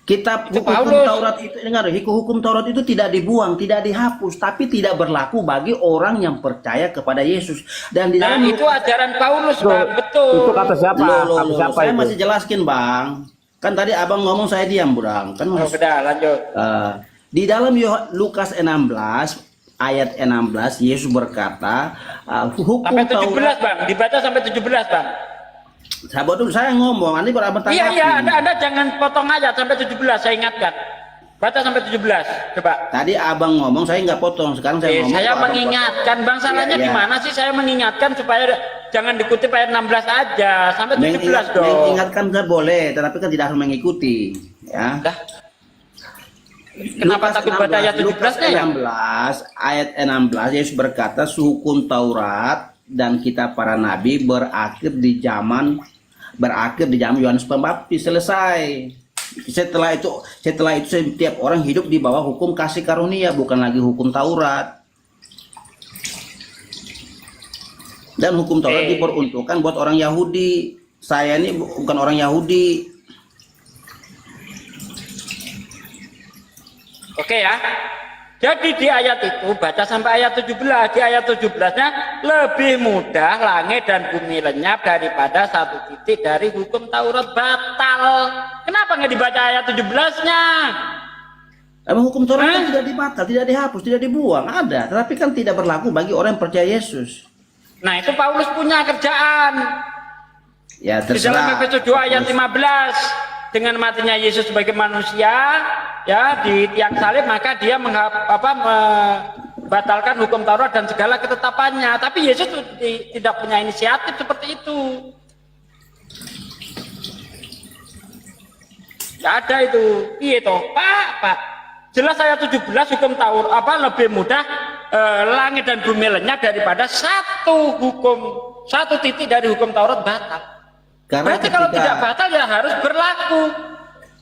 Kitab Itu hukum Paulus. Taurat itu, dengar, hukum Taurat itu tidak dibuang, tidak dihapus, tapi tidak berlaku bagi orang yang percaya kepada Yesus. Dan di Nah, dalam itu ajaran Paulus, Bang. Betul. Itu kata siapa? Kata siapa saya itu? masih jelaskin, Bang. Kan tadi abang ngomong saya diam, Bang. Kan Oh, sudah lanjut. di dalam Lukas 16 ayat 16 Yesus berkata, hukum Sampai 17, Taurat. Bang. Dibaca sampai 17, Bang. Sahabat dulu, saya ngomong, nanti baru abang tanggapi. Iya, Anda jangan potong aja sampai 17, saya ingatkan. Baca sampai 17, coba. Tadi abang ngomong, saya nggak potong. Sekarang saya ngomong. Saya kok abang mengingatkan, Bang, salahnya Iya, iya. di mana sih saya mengingatkan supaya jangan dikutip ayat 16 aja, sampai 17 dong. Mengingatkan kan boleh, tetapi kan tidak harus mengikuti. Ya. Dah. Kenapa Lukas takut baca ayat 17-nya ya? 16 ayat 16 Yesus berkata, hukum Taurat dan kitab para nabi berakhir di zaman Yohanes Pembaptis, selesai. Setelah itu setiap orang hidup di bawah hukum kasih karunia, bukan lagi hukum Taurat. Dan hukum Taurat diperuntukkan buat orang Yahudi. Saya ini bukan orang Yahudi. Oke ya. Jadi di ayat itu baca sampai ayat 17. Di ayat 17-nya lebih mudah langit dan bumi lenyap daripada satu titik dari hukum Taurat batal. Kenapa nggak dibaca ayat 17-nya? Emang hukum Taurat kan tidak dibatal, tidak dihapus, tidak dibuang, ada. Tetapi kan tidak berlaku bagi orang yang percaya Yesus. Nah, itu Paulus punya kerjaan. Ya Di dalam terserah. Efesus 2 ayat 15. Dengan matinya Yesus sebagai manusia, ya di tiang salib, maka dia membatalkan hukum Taurat dan segala ketetapannya. Tapi Yesus tidak punya inisiatif seperti itu. Tidak ada itu. Iya toh, Pak. Jelas ayat 17 hukum Taurat lebih mudah langit dan bumi lenyap daripada satu titik dari hukum Taurat batal. Karena Berarti kalau tidak batal ya harus berlaku.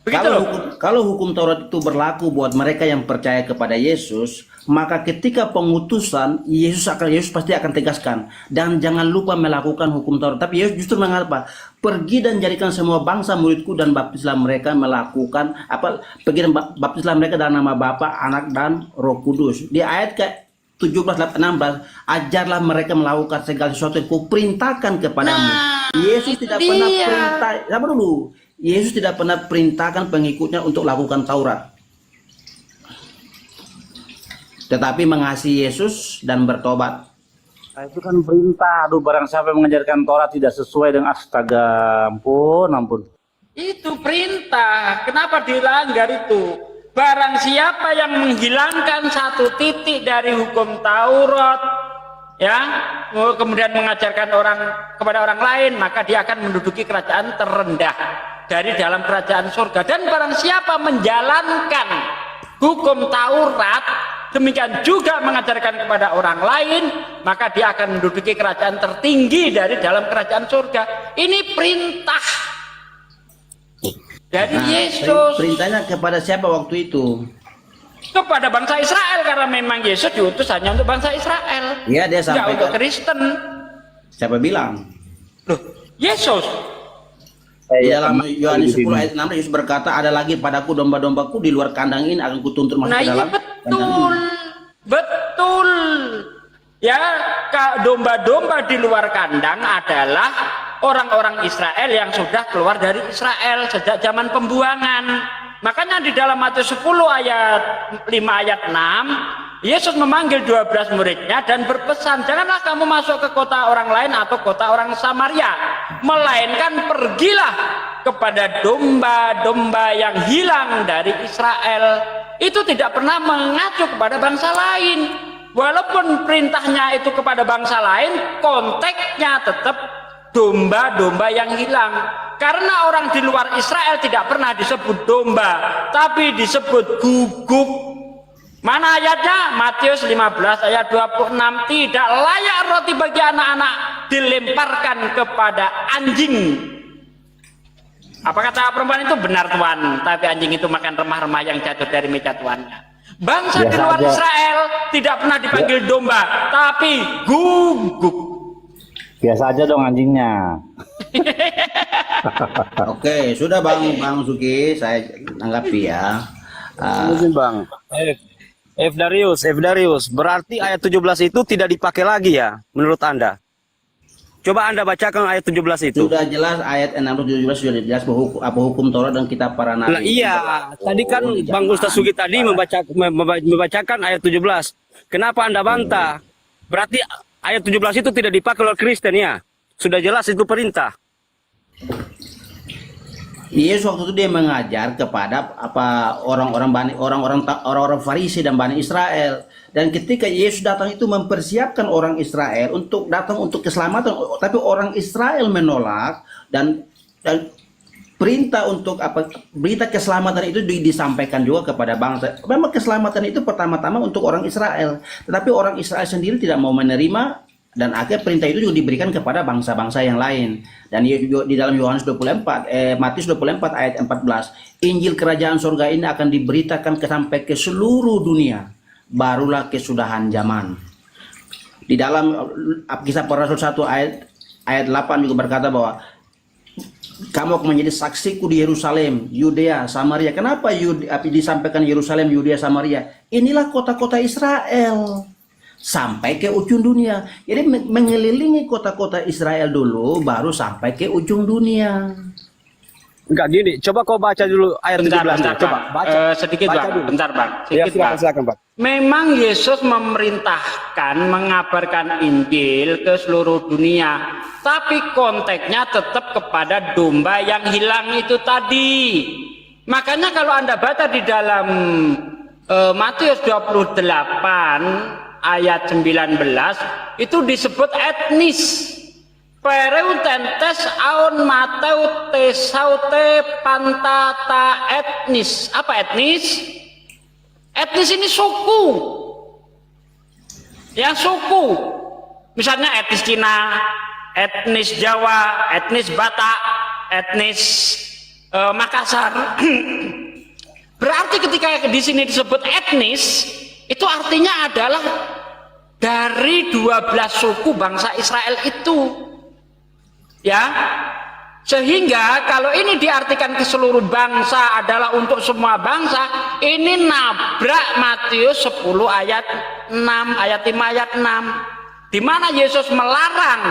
Begitu loh. Kalau hukum Taurat itu berlaku buat mereka yang percaya kepada Yesus, maka ketika pengutusan Yesus pasti akan tegaskan, dan jangan lupa melakukan hukum Taurat. Tapi Yesus justru mengapa? Pergi dan jadikan semua bangsa muridku dan baptislah mereka melakukan pergi dan baptislah mereka dalam nama Bapa, Anak dan Roh Kudus. Di ayat ke 17-16, ajarlah mereka melakukan segala sesuatu yang kuperintahkan kepadamu. Yesus tidak pernah perintah. Sabar dulu. Yesus tidak pernah perintahkan pengikutnya untuk lakukan Taurat, tetapi mengasihi Yesus dan bertobat. Nah, itu kan perintah. Aduh, barang siapa yang mengajarkan Taurat tidak sesuai dengan astaga, ampun. Itu perintah. Kenapa dilanggar itu? Barang siapa yang menghilangkan satu titik dari hukum Taurat, ya, kemudian mengajarkan kepada orang lain, maka dia akan menduduki kerajaan terendah dari dalam kerajaan surga. Dan barang siapa menjalankan hukum Taurat, demikian juga mengajarkan kepada orang lain, maka dia akan menduduki kerajaan tertinggi dari dalam kerajaan surga. Ini perintah dari Yesus. Perintahnya kepada siapa waktu itu? Kepada bangsa Israel, karena memang Yesus diutus hanya untuk bangsa Israel. Iya, dia Tidak sampaikan. untuk Kristen. Siapa bilang? Loh, Yesus. Di dalam Yohanes 10 ayat 6 Yesus berkata, ada lagi padaku domba-dombaku di luar kandang ini akan kutuntun masuk Nah, ke ini dalam betul. Betul. Ya, domba-domba di luar kandang adalah orang-orang Israel yang sudah keluar dari Israel sejak zaman pembuangan. Makanya di dalam Matius 10 ayat 5 ayat 6, Yesus memanggil 12 muridnya dan berpesan, janganlah kamu masuk ke kota orang lain atau kota orang Samaria, melainkan pergilah kepada domba-domba yang hilang dari Israel. Itu tidak pernah mengacu kepada bangsa lain. Walaupun perintahnya itu kepada bangsa lain, konteksnya tetap domba-domba yang hilang. Karena orang di luar Israel tidak pernah disebut domba, tapi disebut guguk. Mana ayatnya? Matius 15 ayat 26. Tidak layak roti bagi anak-anak dilemparkan kepada anjing. Apa kata perempuan itu? Benar Tuhan, tapi anjing itu makan remah-remah yang jatuh dari meja tuannya. Bangsa di luar Israel tidak pernah dipanggil domba, tapi guguk. Biasa aja dong anjingnya. Oke, sudah Bang Suki, saya tanggapi ya. Bang. F Darius, berarti ayat 17 itu tidak dipakai lagi ya menurut Anda? Coba Anda bacakan ayat 17 itu. Sudah jelas ayat 16-17 sudah jelas apa hukum Taurat dan kitab para nabi. Nah, iya, tadi kan Bang Ustaz Sugi tadi membacakan ayat 17. Kenapa Anda bantah? Berarti ayat 17 itu tidak dipakai oleh Kristen ya? Sudah jelas itu perintah. Yesus waktu itu dia mengajar kepada orang-orang Farisi dan Bani Israel. Dan ketika Yesus datang itu mempersiapkan orang Israel untuk datang untuk keselamatan, tapi orang Israel menolak dan perintah untuk berita keselamatan itu disampaikan juga kepada bangsa. Memang keselamatan itu pertama-tama untuk orang Israel, tetapi orang Israel sendiri tidak mau menerima. Dan akhirnya perintah itu juga diberikan kepada bangsa-bangsa yang lain. Dan di dalam Matius 24 ayat 14, Injil kerajaan surga ini akan diberitakan sampai ke seluruh dunia, barulah kesudahan zaman. Di dalam Kisah Para Rasul 1 ayat 8 juga berkata bahwa kamu akan menjadi saksiku di Yerusalem, Yudea, Samaria. Kenapa disampaikan Yerusalem, Yudea, Samaria? Inilah kota-kota Israel sampai ke ujung dunia. Jadi mengelilingi kota-kota Israel dulu, baru sampai ke ujung dunia. Enggak gini, coba kau baca dulu ayat 17. Coba baca. Sedikit baca Bang, dulu. bentar Bang. Ya, Sedikit Bang. silakan Bang. Memang Yesus memerintahkan mengabarkan Injil ke seluruh dunia, tapi konteksnya tetap kepada domba yang hilang itu tadi. Makanya kalau Anda baca di dalam Matius 28 ayat 19 itu disebut etnis. Pereutentes aun mateu tesaute pantata etnis. Apa etnis? Etnis ini suku. Yang suku. Misalnya etnis Cina, etnis Jawa, etnis Batak, etnis Makassar. Berarti ketika di sini disebut etnis, itu artinya adalah dari 12 suku bangsa Israel itu. Ya. Sehingga kalau ini diartikan ke seluruh bangsa adalah untuk semua bangsa, ini nabrak Matius 10 ayat 6, ayat 5 ayat 6. Di mana Yesus melarang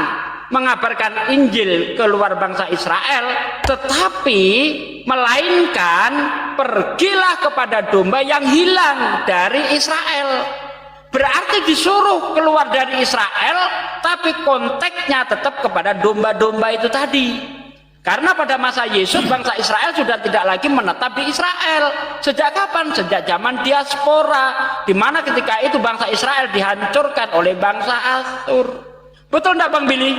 mengabarkan Injil keluar bangsa Israel, tetapi melainkan pergilah kepada domba yang hilang dari Israel. Berarti disuruh keluar dari Israel, tapi konteksnya tetap kepada domba-domba itu tadi. Karena pada masa Yesus bangsa Israel sudah tidak lagi menetap di Israel. Sejak kapan? Sejak zaman diaspora, di mana ketika itu bangsa Israel dihancurkan oleh bangsa Asyur. Betul enggak Bang Billy?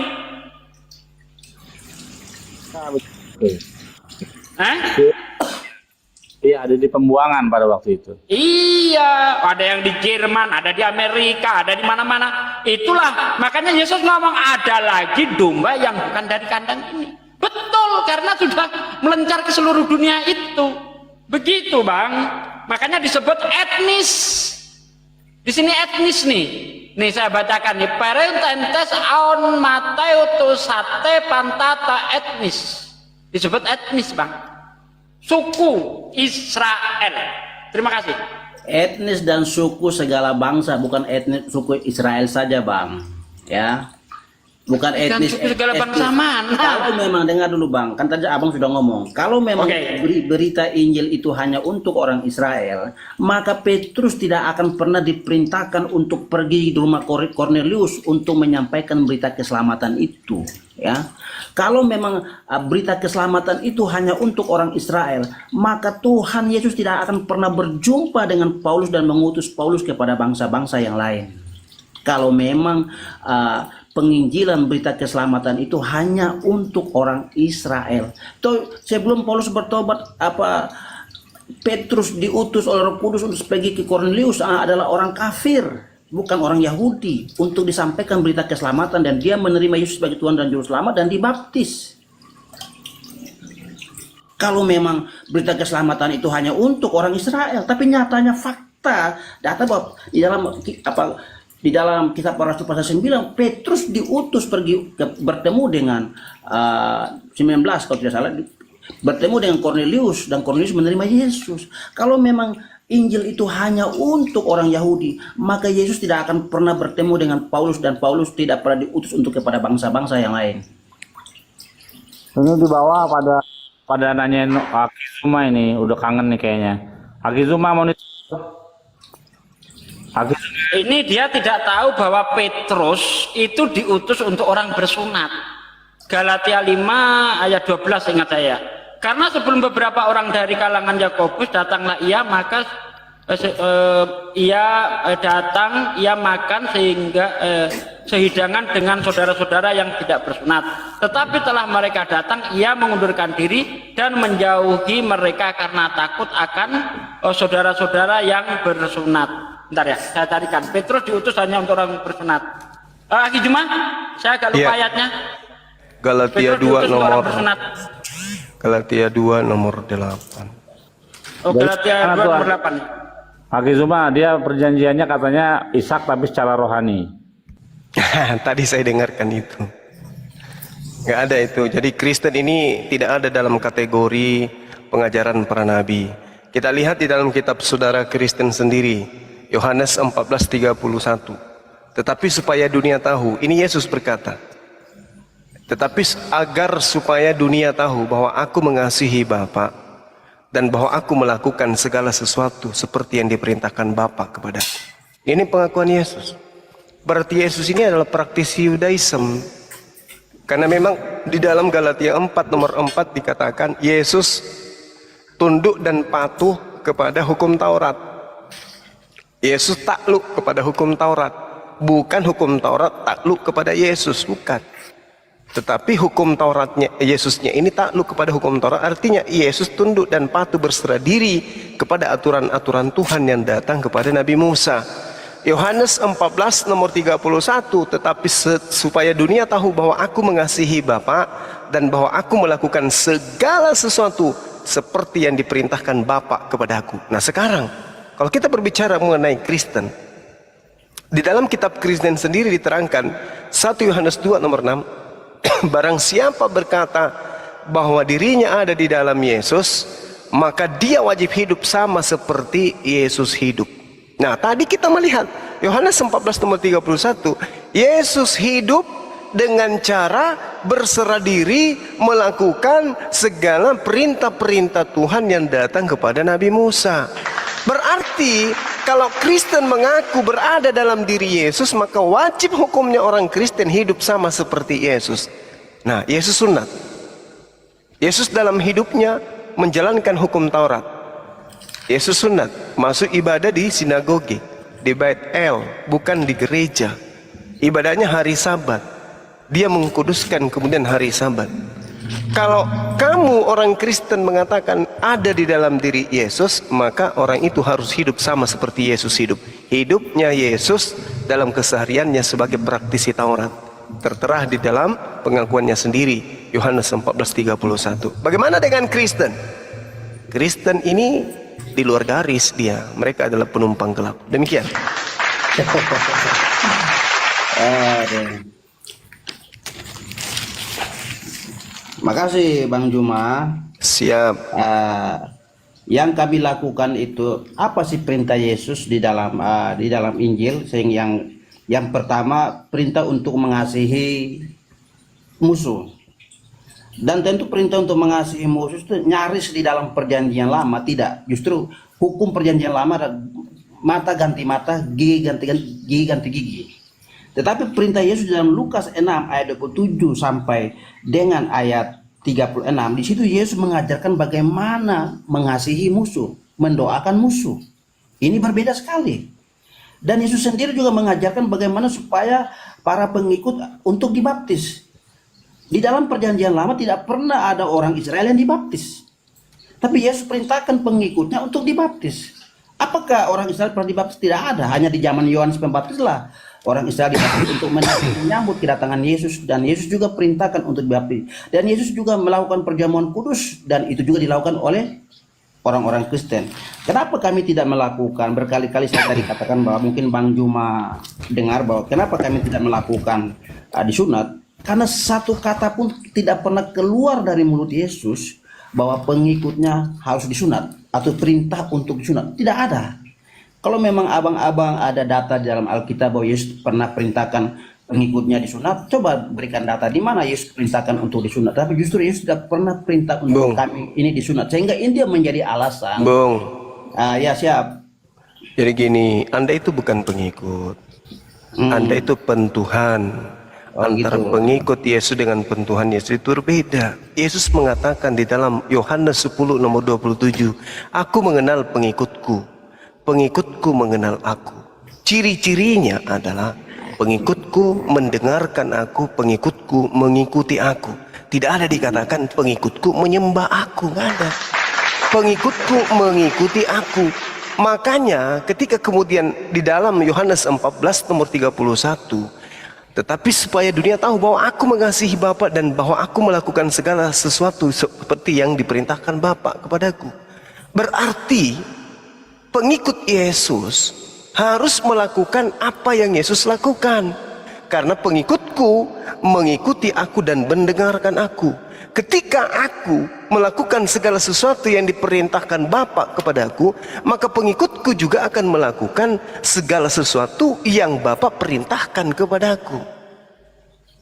Iya, ada di pembuangan pada waktu itu. Iya, ada yang di Jerman, ada di Amerika, ada di mana-mana. Itulah makanya Yesus ngomong ada lagi domba yang bukan dari kandang ini. Betul, karena sudah melencar ke seluruh dunia itu. Begitu, Bang. Makanya disebut etnis. Di sini etnis nih. Nih saya bacakan nih. Parententes aun mateutusate pantata etnis. Disebut etnis, Bang. Suku Israel. Terima kasih. Etnis dan suku segala bangsa, bukan etnis suku Israel saja, Bang. Ya. Bukan etnis segala bangsa mana? Kalau memang, dengar dulu Bang, kan tadi Abang sudah ngomong, kalau memang berita Injil itu hanya untuk orang Israel, maka Petrus tidak akan pernah diperintahkan untuk pergi di rumah Kornelius untuk menyampaikan berita keselamatan itu, ya. Kalau memang berita keselamatan itu hanya untuk orang Israel, maka Tuhan Yesus tidak akan pernah berjumpa dengan Paulus dan mengutus Paulus kepada bangsa-bangsa yang lain. Kalau memang penginjilan berita keselamatan itu hanya untuk orang Israel. Toh sebelum Paulus bertobat, Petrus diutus oleh Roh Kudus untuk pergi ke Kornelius, adalah orang kafir, bukan orang Yahudi, untuk disampaikan berita keselamatan, dan dia menerima Yesus sebagai Tuhan dan Juru Selamat dan dibaptis. Kalau memang berita keselamatan itu hanya untuk orang Israel, tapi nyatanya fakta data bahwa di dalam kitab Para Rasul pasal 9, Petrus diutus pergi bertemu dengan 19 kalau tidak salah, bertemu dengan Kornelius, dan Kornelius menerima Yesus. Kalau memang Injil itu hanya untuk orang Yahudi, maka Yesus tidak akan pernah bertemu dengan Paulus, dan Paulus tidak pernah diutus untuk kepada bangsa-bangsa yang lain. Ini di bawah pada nanyain Akizuma, ini udah kangen nih kayaknya. Akizuma mau Ini dia tidak tahu bahwa Petrus itu diutus untuk orang bersunat. Galatia 5 ayat 12 ingat saya. Karena sebelum beberapa orang dari kalangan Yakobus datanglah ia, maka ia makan sehingga sehidangan dengan saudara-saudara yang tidak bersunat. Tetapi setelah mereka datang, ia mengundurkan diri dan menjauhi mereka karena takut akan saudara-saudara yang bersunat. Bentar ya, saya carikan. Petrus diutus hanya untuk orang bersunat. Aki Juma, saya agak lupa ayatnya. Galatia 2 nomor 8. Oh, Galatia 2 nomor 8. Akizuma, dia perjanjiannya katanya Ishak tapi secara rohani. Tadi saya dengarkan itu. Nggak ada itu. Jadi Kristen ini tidak ada dalam kategori pengajaran para nabi. Kita lihat di dalam kitab saudara Kristen sendiri, Yohanes 14:31. Tetapi supaya dunia tahu, ini Yesus berkata, tetapi agar supaya dunia tahu bahwa aku mengasihi Bapa dan bahwa aku melakukan segala sesuatu seperti yang diperintahkan Bapa kepadaku. Ini pengakuan Yesus. Berarti Yesus ini adalah praktisi Yudaism. Karena memang di dalam Galatia 4 nomor 4 dikatakan Yesus tunduk dan patuh kepada hukum Taurat. Yesus takluk kepada hukum Taurat, bukan hukum Taurat takluk kepada Yesus, bukan. Tetapi hukum Tauratnya, Yesusnya ini takluk kepada hukum Taurat, artinya Yesus tunduk dan patuh berserah diri kepada aturan-aturan Tuhan yang datang kepada Nabi Musa. Yohanes 14 nomor 31, tetapi supaya dunia tahu bahwa aku mengasihi Bapa dan bahwa aku melakukan segala sesuatu seperti yang diperintahkan Bapa kepadaku. Nah sekarang, kalau kita berbicara mengenai Kristen, di dalam kitab Kristen sendiri diterangkan 1 Yohanes 2 nomor 6, barang siapa berkata bahwa dirinya ada di dalam Yesus, maka dia wajib hidup sama seperti Yesus hidup. Nah tadi kita melihat Yohanes 14 nomor 31, Yesus hidup dengan cara berserah diri melakukan segala perintah-perintah Tuhan yang datang kepada Nabi Musa. Berarti kalau Kristen mengaku berada dalam diri Yesus, maka wajib hukumnya orang Kristen hidup sama seperti Yesus. Nah, Yesus sunat. Yesus dalam hidupnya menjalankan hukum Taurat. Yesus sunat, masuk ibadah di sinagoge, di Bait El, bukan di gereja. Ibadahnya hari Sabat. Dia mengkuduskan kemudian hari Sabat. Kalau kamu orang Kristen mengatakan ada di dalam diri Yesus, maka orang itu harus hidup sama seperti Yesus hidup. Hidupnya Yesus dalam kesehariannya sebagai praktisi Taurat, tertera di dalam pengakuannya sendiri, Yohanes 14:31. Bagaimana dengan Kristen? Kristen ini di luar garis dia, mereka adalah penumpang gelap. Demikian. Makasih Bang Juma. Siap. Yang kami lakukan itu apa sih perintah Yesus di dalam Injil? Sehingga yang pertama perintah untuk mengasihi musuh. Dan tentu perintah untuk mengasihi musuh itu nyaris di dalam perjanjian lama tidak. Justru hukum perjanjian lama ada mata ganti mata, gigi ganti gigi. Tetapi perintah Yesus dalam Lukas 6 ayat 27 sampai dengan ayat 36, di situ Yesus mengajarkan bagaimana mengasihi musuh, mendoakan musuh. Ini berbeda sekali. Dan Yesus sendiri juga mengajarkan bagaimana supaya para pengikut untuk dibaptis. Di dalam perjanjian lama tidak pernah ada orang Israel yang dibaptis. Tapi Yesus perintahkan pengikutnya untuk dibaptis. Apakah orang Israel pernah dibaptis? Tidak ada. Hanya di zaman Yohanes Pembaptis lah orang Israel dibaptis untuk menyambut kedatangan Yesus. Dan Yesus juga perintahkan untuk dibaptis. Dan Yesus juga melakukan perjamuan kudus. Dan itu juga dilakukan oleh orang-orang Kristen. Kenapa kami tidak melakukan? Berkali-kali saya tadi katakan bahwa mungkin Bang Juma dengar bahwa kenapa kami tidak melakukan disunat? Karena satu kata pun tidak pernah keluar dari mulut Yesus bahwa pengikutnya harus disunat atau perintah untuk disunat. Tidak ada. Kalau memang abang-abang ada data di dalam Alkitab bahwa Yesus pernah perintahkan pengikutnya disunat, coba berikan data di mana Yesus perintahkan untuk disunat. Tapi justru Yesus tidak pernah perintah untuk kami ini disunat. Sehingga ini dia menjadi alasan. Ya siap. Jadi gini, Anda itu bukan pengikut. Anda itu pentuhan. Antara pengikut Yesus dengan pentuhan Yesus itu berbeda. Yesus mengatakan di dalam Yohanes 10 nomor 27, aku mengenal pengikutku, pengikutku mengenal aku. Ciri-cirinya adalah pengikutku mendengarkan aku, pengikutku mengikuti aku. Tidak ada dikatakan pengikutku menyembah aku, nggak ada. Pengikutku mengikuti aku. Makanya ketika kemudian di dalam Yohanes 14 nomor 31, tetapi supaya dunia tahu bahwa aku mengasihi Bapa dan bahwa aku melakukan segala sesuatu seperti yang diperintahkan Bapa kepadaku. Berarti pengikut Yesus harus melakukan apa yang Yesus lakukan. Karena pengikutku mengikuti aku dan mendengarkan aku. Ketika aku melakukan segala sesuatu yang diperintahkan Bapa kepadaku, maka pengikutku juga akan melakukan segala sesuatu yang Bapa perintahkan kepadaku.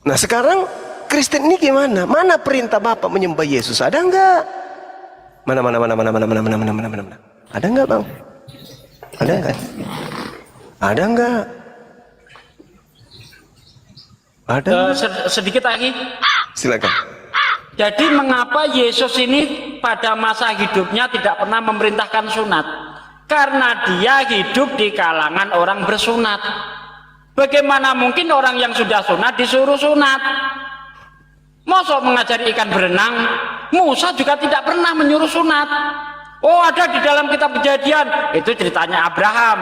Nah sekarang Kristen ini gimana? Mana perintah Bapa menyembah Yesus? Ada enggak? Mana? Ada enggak, Bang? Ada enggak? Ada enggak? Ada enggak? Sedikit lagi. Silakan. Jadi mengapa Yesus ini pada masa hidupnya tidak pernah memerintahkan sunat? Karena dia hidup di kalangan orang bersunat. Bagaimana mungkin orang yang sudah sunat disuruh sunat? Masa mengajari ikan berenang? Musa juga tidak pernah menyuruh sunat. Oh, ada di dalam kitab Kejadian. Itu ceritanya Abraham,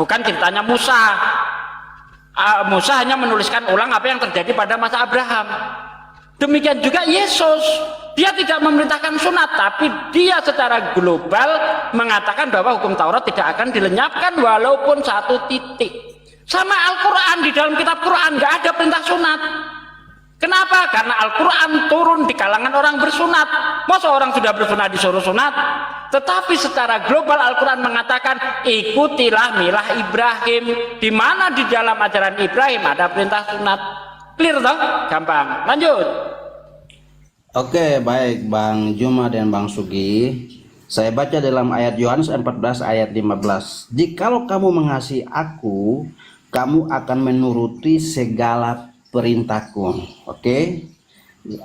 bukan ceritanya Musa. Musa hanya menuliskan ulang apa yang terjadi pada masa Abraham. Demikian juga Yesus, dia tidak memerintahkan sunat, tapi dia secara global mengatakan bahwa hukum Taurat tidak akan dilenyapkan walaupun satu titik. Sama Al-Quran, di dalam kitab Quran nggak ada perintah sunat. Kenapa? Karena Al-Quran turun di kalangan orang bersunat. Masa orang sudah bersunat disuruh sunat? Tetapi secara global Al-Quran mengatakan ikutilah milah Ibrahim. Di mana di dalam ajaran Ibrahim ada perintah sunat. Clear toh? Gampang. Lanjut. Oke, baik Bang Juma dan Bang Sugi. Saya baca dalam ayat Yohanes 14 ayat 15. Jikalau kamu mengasihi aku, kamu akan menuruti segala perintahku. Oke.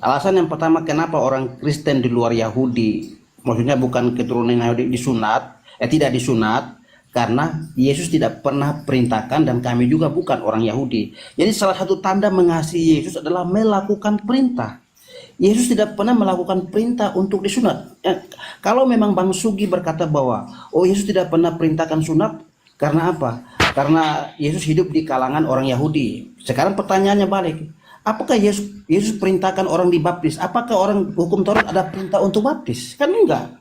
Alasan yang pertama kenapa orang Kristen di luar Yahudi, maksudnya bukan keturunan Yahudi tidak disunat, karena Yesus tidak pernah perintahkan dan kami juga bukan orang Yahudi. Jadi salah satu tanda mengasihi Yesus adalah melakukan perintah. Yesus tidak pernah melakukan perintah untuk disunat. Kalau memang Bang Sugi berkata bahwa Yesus tidak pernah perintahkan sunat, karena apa? Karena Yesus hidup di kalangan orang Yahudi. Sekarang pertanyaannya balik. Apakah Yesus perintahkan orang dibaptis? Apakah orang hukum Taurat ada perintah untuk baptis? Kan enggak.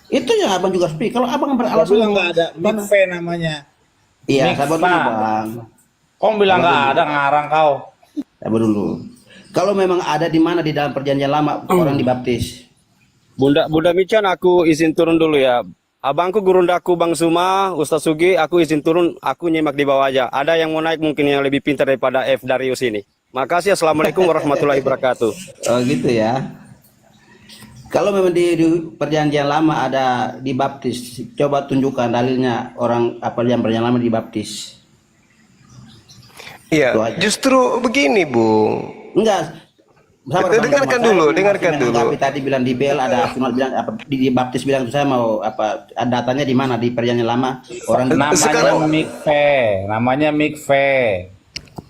Itu yang abang juga speak. Kalau abang beralasan bilang nggak ada, mikve namanya. Iya, sabar dulu bang. Kau bilang nggak ada, ngarang kau. Sabar dulu. Kalau memang ada di mana di dalam perjanjian lama orang dibaptis? Bunda Mican, aku izin turun dulu ya. Abangku gurundaku Bang Suma, Ustaz Sugi, aku izin turun, aku nyimak di bawah aja. Ada yang mau naik mungkin yang lebih pintar daripada F Darius ini. Makasih, assalamualaikum warahmatullahi wabarakatuh. Oh gitu ya. Kalau memang di perjanjian lama ada dibaptis, coba tunjukkan dalilnya orang apa yang perjanjian lama dibaptis. Iya, justru begini, Bung. Enggak. Dengarkan dulu. Tapi tadi bilang di BL ada sunat bilang apa di baptis bilang saya mau apa datanya di mana di perjanjian lama orang namanya mikve.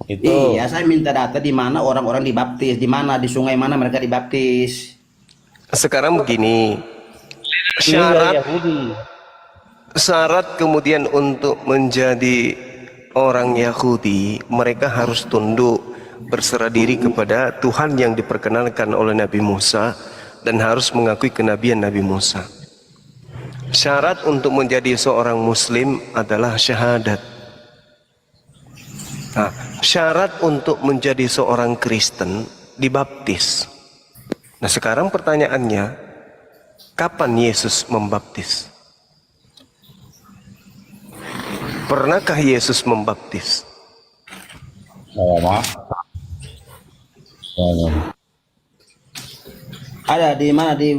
Itu. Iya, saya minta data di mana orang-orang dibaptis, di mana di sungai mana mereka dibaptis. Sekarang begini. Syarat kemudian untuk menjadi orang Yahudi, mereka harus tunduk berserah diri kepada Tuhan yang diperkenalkan oleh Nabi Musa dan harus mengakui kenabian Nabi Musa. Syarat untuk menjadi seorang muslim adalah syahadat. Nah, syarat untuk menjadi seorang Kristen dibaptis. Nah, sekarang pertanyaannya, kapan Yesus membaptis? Pernahkah Yesus membaptis? Ada di mana di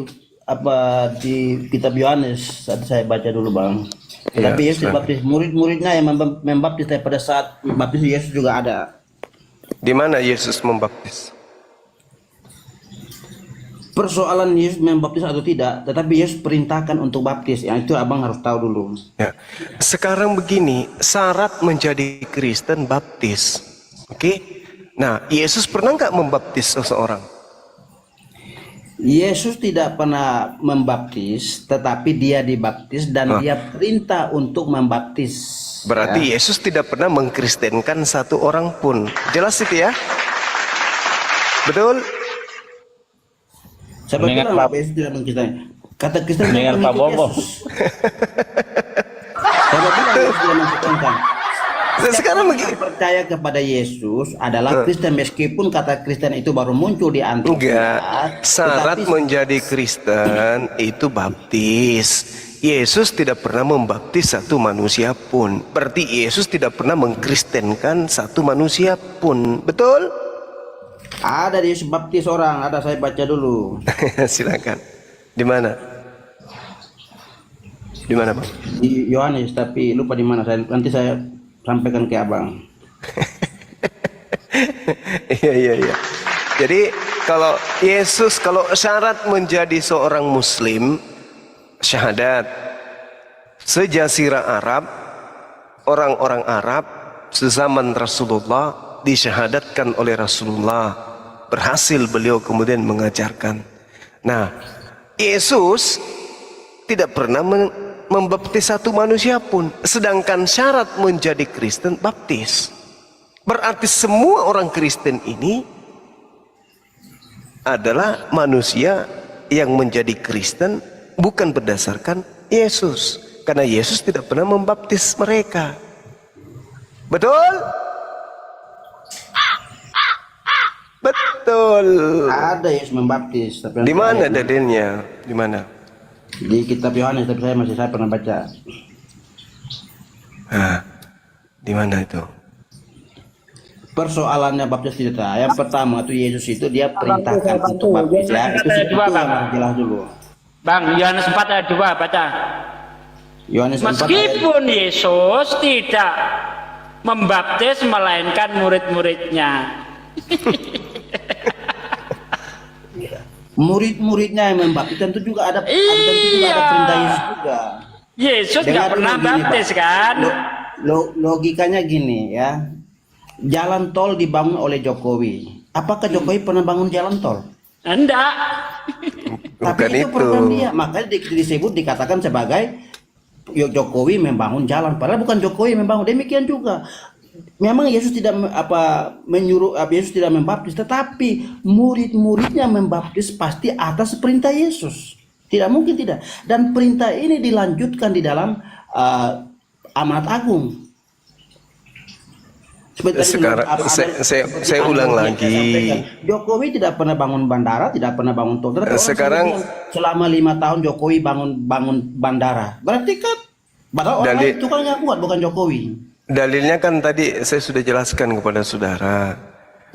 kitab Yohanes, saya baca dulu bang. Tapi Yesus dibaptis, murid-muridnya yang membaptis pada saat baptis Yesus juga ada. Di mana Yesus membaptis? Persoalan Yesus membaptis atau tidak, tetapi Yesus perintahkan untuk baptis. Yang itu abang harus tahu dulu. Ya. Sekarang begini, syarat menjadi Kristen baptis. Oke? Nah, Yesus pernah nggak membaptis seseorang? Yesus tidak pernah membaptis, tetapi dia dibaptis dan dia perintah untuk membaptis. Berarti Yesus tidak pernah mengkristenkan satu orang pun. Jelas itu ya? Betul? Saya bilang Yesus tidak mengkristenkan. Kata Kristen dengan Pak Bobo. Saya bilang Yesus tidak mengkristenkan. Sekarang begini, percaya kepada Yesus adalah Kristen, meskipun kata Kristen itu baru muncul di Antioquia. Enggak, syarat menjadi Kristen itu baptis. Yesus tidak pernah membaptis satu manusia pun. Berarti Yesus tidak pernah mengkristenkan satu manusia pun. Betul? Ada Yesus baptis orang, ada, saya baca dulu. Silakan. Di mana? Di mana, Bang? Di Yohanes, tapi lupa di mana. Nanti saya sampaikan ke abang. Iya. Jadi kalau Yesus, kalau syarat menjadi seorang muslim, syahadat. Sejazirah Arab, orang-orang Arab sezaman Rasulullah disyahadatkan oleh Rasulullah. Berhasil beliau kemudian mengajarkan. Nah, Yesus tidak pernah membaptis satu manusia pun, sedangkan syarat menjadi Kristen baptis. Berarti semua orang Kristen ini adalah manusia yang menjadi Kristen bukan berdasarkan Yesus, karena Yesus tidak pernah membaptis mereka. Betul? Betul. Ada Yesus membaptis. Di mana dalilnya? Di mana? Di kitab Yohanes, tapi saya pernah baca. Di mana itu? persoalannya baptis tidak. Yang pertama itu Yesus itu dia perintahkan untuk baptis ya. Itu Ayat 2, Bang. yang jelas dulu. Bang, Yohanes 4 ayat 2 baca. Yohanes 4 ayat Meskipun Yesus tidak membaptis melainkan murid-muridnya. murid-muridnya yang membaptis tentu juga ada Iya. tentu juga ada perintah Yesus juga. Yesus nggak Dengar pernah dulu gini, baptis Pak. kan? Logikanya gini ya. Jalan tol dibangun oleh Jokowi. Apakah Jokowi pernah bangun jalan tol? Enggak. Tapi Bukan itu itu. program dia. Makanya disebut dikatakan sebagai Jokowi membangun jalan. Padahal bukan Jokowi yang membangun. Demikian juga. Memang Yesus tidak menyuruh Yesus tidak membaptis, tetapi murid-muridnya membaptis pasti atas perintah Yesus. Tidak mungkin tidak. Dan perintah ini dilanjutkan di dalam amanat agung. Sekarang saya ulang lagi. Jokowi tidak pernah bangun bandara, tidak pernah bangun tol. Tetapi orang Sekarang selalu bilang, selama 5 tahun Jokowi bangun bandara. Berarti kan padahal orang lain tukangnya kuat, bukan Jokowi. Dalilnya kan tadi saya sudah jelaskan kepada saudara.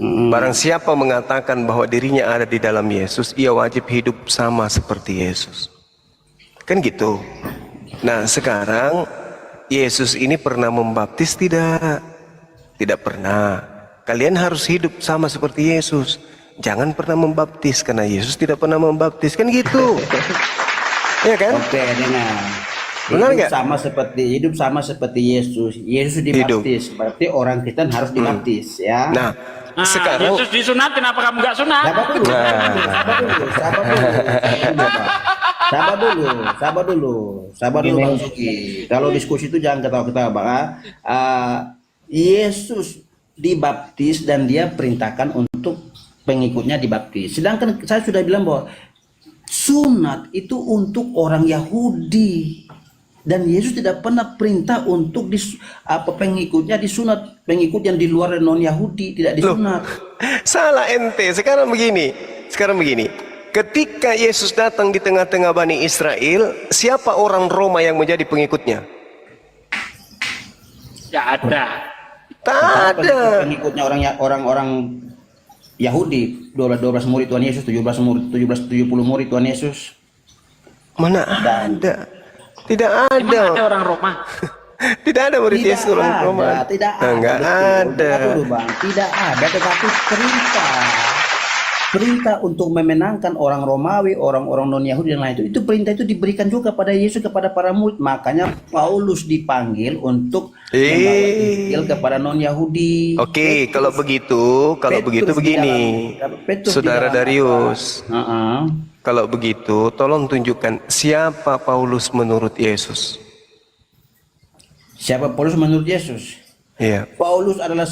Barang siapa mengatakan bahwa dirinya ada di dalam Yesus, ia wajib hidup sama seperti Yesus. Kan gitu. Nah sekarang Yesus ini pernah membaptis tidak? Tidak pernah. Kalian harus hidup sama seperti Yesus. Jangan pernah membaptis karena Yesus tidak pernah membaptis. Kan gitu. Ya kan? Oke, dengar. Benar nggak? Hidup sama seperti Yesus. Yesus dibaptis, berarti orang Kristen harus dibaptis ya. Nah, Nah, sekarang Yesus disunat, kenapa kamu nggak sunat? Sabar dulu Bang Suki. Kalau diskusi itu jangan ketawa-ketawa Bang. Yesus dibaptis dan dia perintahkan untuk pengikutnya dibaptis. Sedangkan saya sudah bilang bahwa sunat itu untuk orang Yahudi. Dan Yesus tidak pernah perintah untuk pengikutnya disunat. Pengikut yang di luar non Yahudi tidak disunat. salah ente. Sekarang begini. Ketika Yesus datang di tengah-tengah Bani Israel, siapa orang Roma yang menjadi pengikutnya? Ya ada. Tak ada. Pengikutnya orang-orang Yahudi, 12 murid Tuhan Yesus, 70 murid Tuhan Yesus. Mana ada? Tidak Emang ada ada. orang Roma? Tidak ada murid Yesus orang Roma. Tidak ada. Enggak ada. Dulu, Bang. Tidak ada, tetapi perintah untuk memenangkan orang Romawi, orang-orang non Yahudi dan lain itu perintah itu diberikan juga pada Yesus kepada para murid. Makanya Paulus dipanggil untuk membawa Injil kepada non Yahudi. Oke, kalau begitu begini, Saudara Darius. Kalau begitu, tolong tunjukkan siapa Paulus menurut Yesus. Siapa Paulus menurut Yesus? Iya. Paulus adalah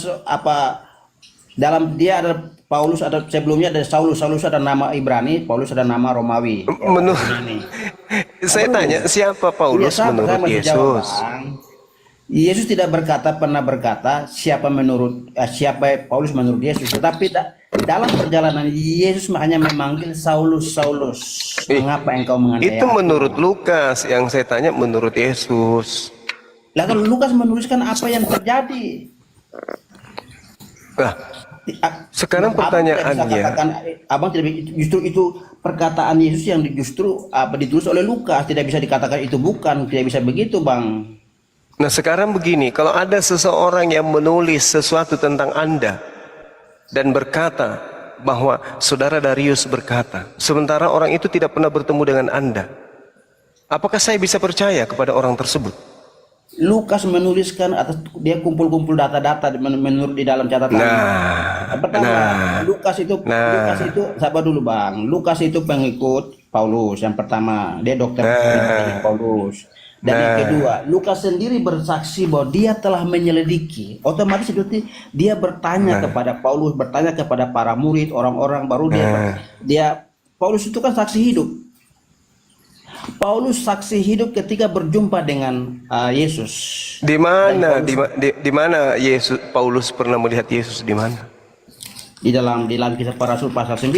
Paulus ada sebelumnya ada Saulus ada nama Ibrani, Paulus ada nama Romawi. Menurut saya tanya siapa Paulus menurut Yesus? Yesus tidak pernah berkata siapa Paulus menurut Yesus, tetapi dalam perjalanan Yesus hanya memanggil Saulus. Mengapa engkau menganiaya? Itu menurut Lukas, yang saya tanya menurut Yesus. Lah kalau Lukas menuliskan apa yang terjadi. Nah, sekarang pertanyaannya, abang tidak justru itu perkataan Yesus yang justru ditulis oleh Lukas, tidak bisa dikatakan itu bukan, tidak bisa begitu, Bang. nah sekarang begini, kalau ada seseorang yang menulis sesuatu tentang Anda dan berkata bahwa Saudara Darius berkata, sementara orang itu tidak pernah bertemu dengan Anda, apakah saya bisa percaya kepada orang tersebut? Lukas menuliskan atas dia kumpul-kumpul data-data menurut di dalam catatan. Lukas itu sabar dulu Bang. Lukas itu pengikut Paulus yang pertama, dia dokter Paulus. Dan yang kedua, Lukas sendiri bersaksi bahwa dia telah menyelidiki. Otomatis itu dia bertanya kepada Paulus, bertanya kepada para murid, orang-orang baru dia Paulus itu kan saksi hidup. Paulus saksi hidup ketika berjumpa dengan Yesus. Di mana? Di mana Yesus Paulus pernah melihat Yesus di mana? Di dalam Kisah Para Rasul pasal 9.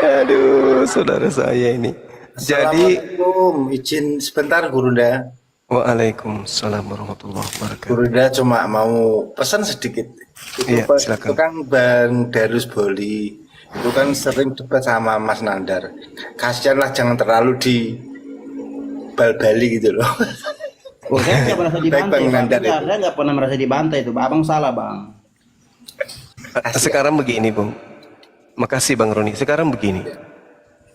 Aduh, saudara saya ini. Jadi Assalamualaikum, izin sebentar Gurunda. Waalaikumsalam warahmatullahi wabarakatuh. Burida cuma mau pesan sedikit. Iya, silakan. Itu kan Bang Darius Boli itu kan sering debat sama Mas Nandar. Kasihanlah, jangan terlalu dibal-bali gitu loh. Oh, saya nggak merasa Baik, dibantai, Bang Bang. Nandar Saya itu. nggak pernah merasa dibantai itu. Abang salah, Bang. Sekarang begini, Bung. Makasih Bang Roni. Sekarang begini.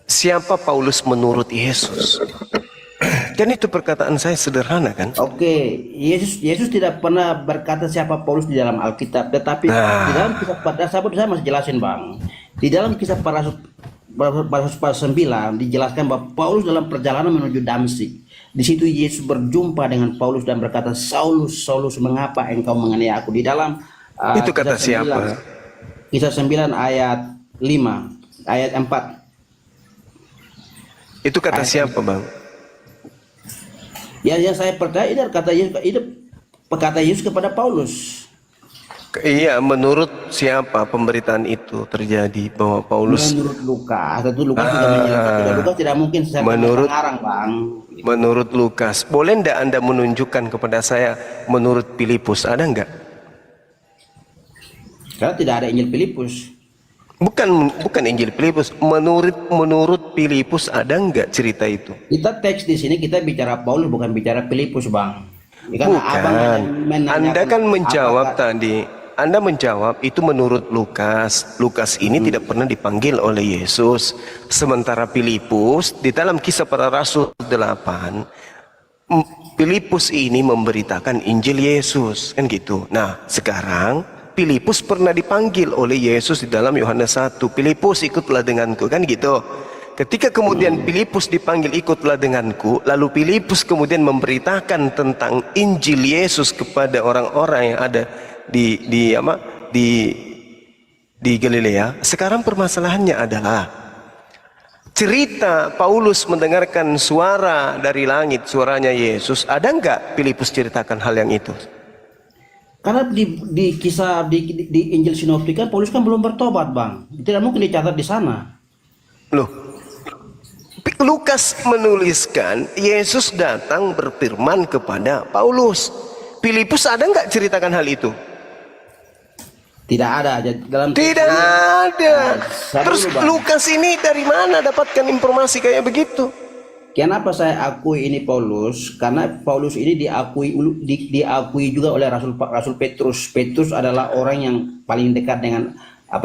Siapa Paulus menurut Yesus? Kan itu perkataan saya sederhana kan? Oke, Yesus tidak pernah berkata siapa Paulus di dalam Alkitab, tetapi di dalam kisah para rasul, saya masih jelasin, Bang. Di dalam kisah para rasul pasal 9 dijelaskan bahwa Paulus dalam perjalanan menuju Damsyik. Di situ Yesus berjumpa dengan Paulus dan berkata, "Saulus, Saulus, mengapa engkau menganiaya aku?" Di dalam Itu kata kisah 9, siapa? Kisah 9 ayat 5, ayat 4. Itu kata siapa Bang? Ya, yang saya percaya itu kata Yesus kepada Paulus. Iya, menurut siapa pemberitaan itu terjadi bahwa Paulus Menurut Lukas, tentu Lukas sudah menjelaskan. Lukas tidak mungkin saya pengarang, Bang. menurut Lukas. Boleh ndak Anda menunjukkan kepada saya menurut Filipus, ada nggak? Karena tidak ada Injil Filipus. Bukan Injil Filipus. Menurut Filipus ada nggak cerita itu? Kita teks di sini kita bicara Paulus, bukan bicara Filipus, Bang. Karena abang Bukan. menanyakan Anda kan menjawab apakah- tadi. Anda menjawab itu menurut Lukas. Lukas ini tidak pernah dipanggil oleh Yesus. Sementara Filipus di dalam Kisah Para Rasul 8, Filipus ini memberitakan Injil Yesus, kan gitu. Nah, sekarang Filipus pernah dipanggil oleh Yesus di dalam Yohanes 1. Filipus, ikutlah denganku, kan gitu. Ketika kemudian Filipus dipanggil ikutlah denganku, lalu Filipus kemudian memberitakan tentang Injil Yesus kepada orang-orang yang ada di Galilea. Sekarang permasalahannya adalah cerita Paulus mendengarkan suara dari langit, suaranya Yesus. Ada nggak Filipus ceritakan hal yang itu? Karena di kisah di Injil Sinoptik kan Paulus kan belum bertobat, Bang. Tidak mungkin dicatat di sana. Loh, Lukas menuliskan Yesus datang berfirman kepada Paulus. Filipus ada nggak ceritakan hal itu? Tidak ada dalam Tidak ada. Sabar Terus dulu, Bang. Lukas ini dari mana dapatkan informasi kayak begitu? Kenapa saya akui ini Paulus? Karena Paulus ini diakui juga oleh Rasul Petrus. Petrus adalah orang yang paling dekat dengan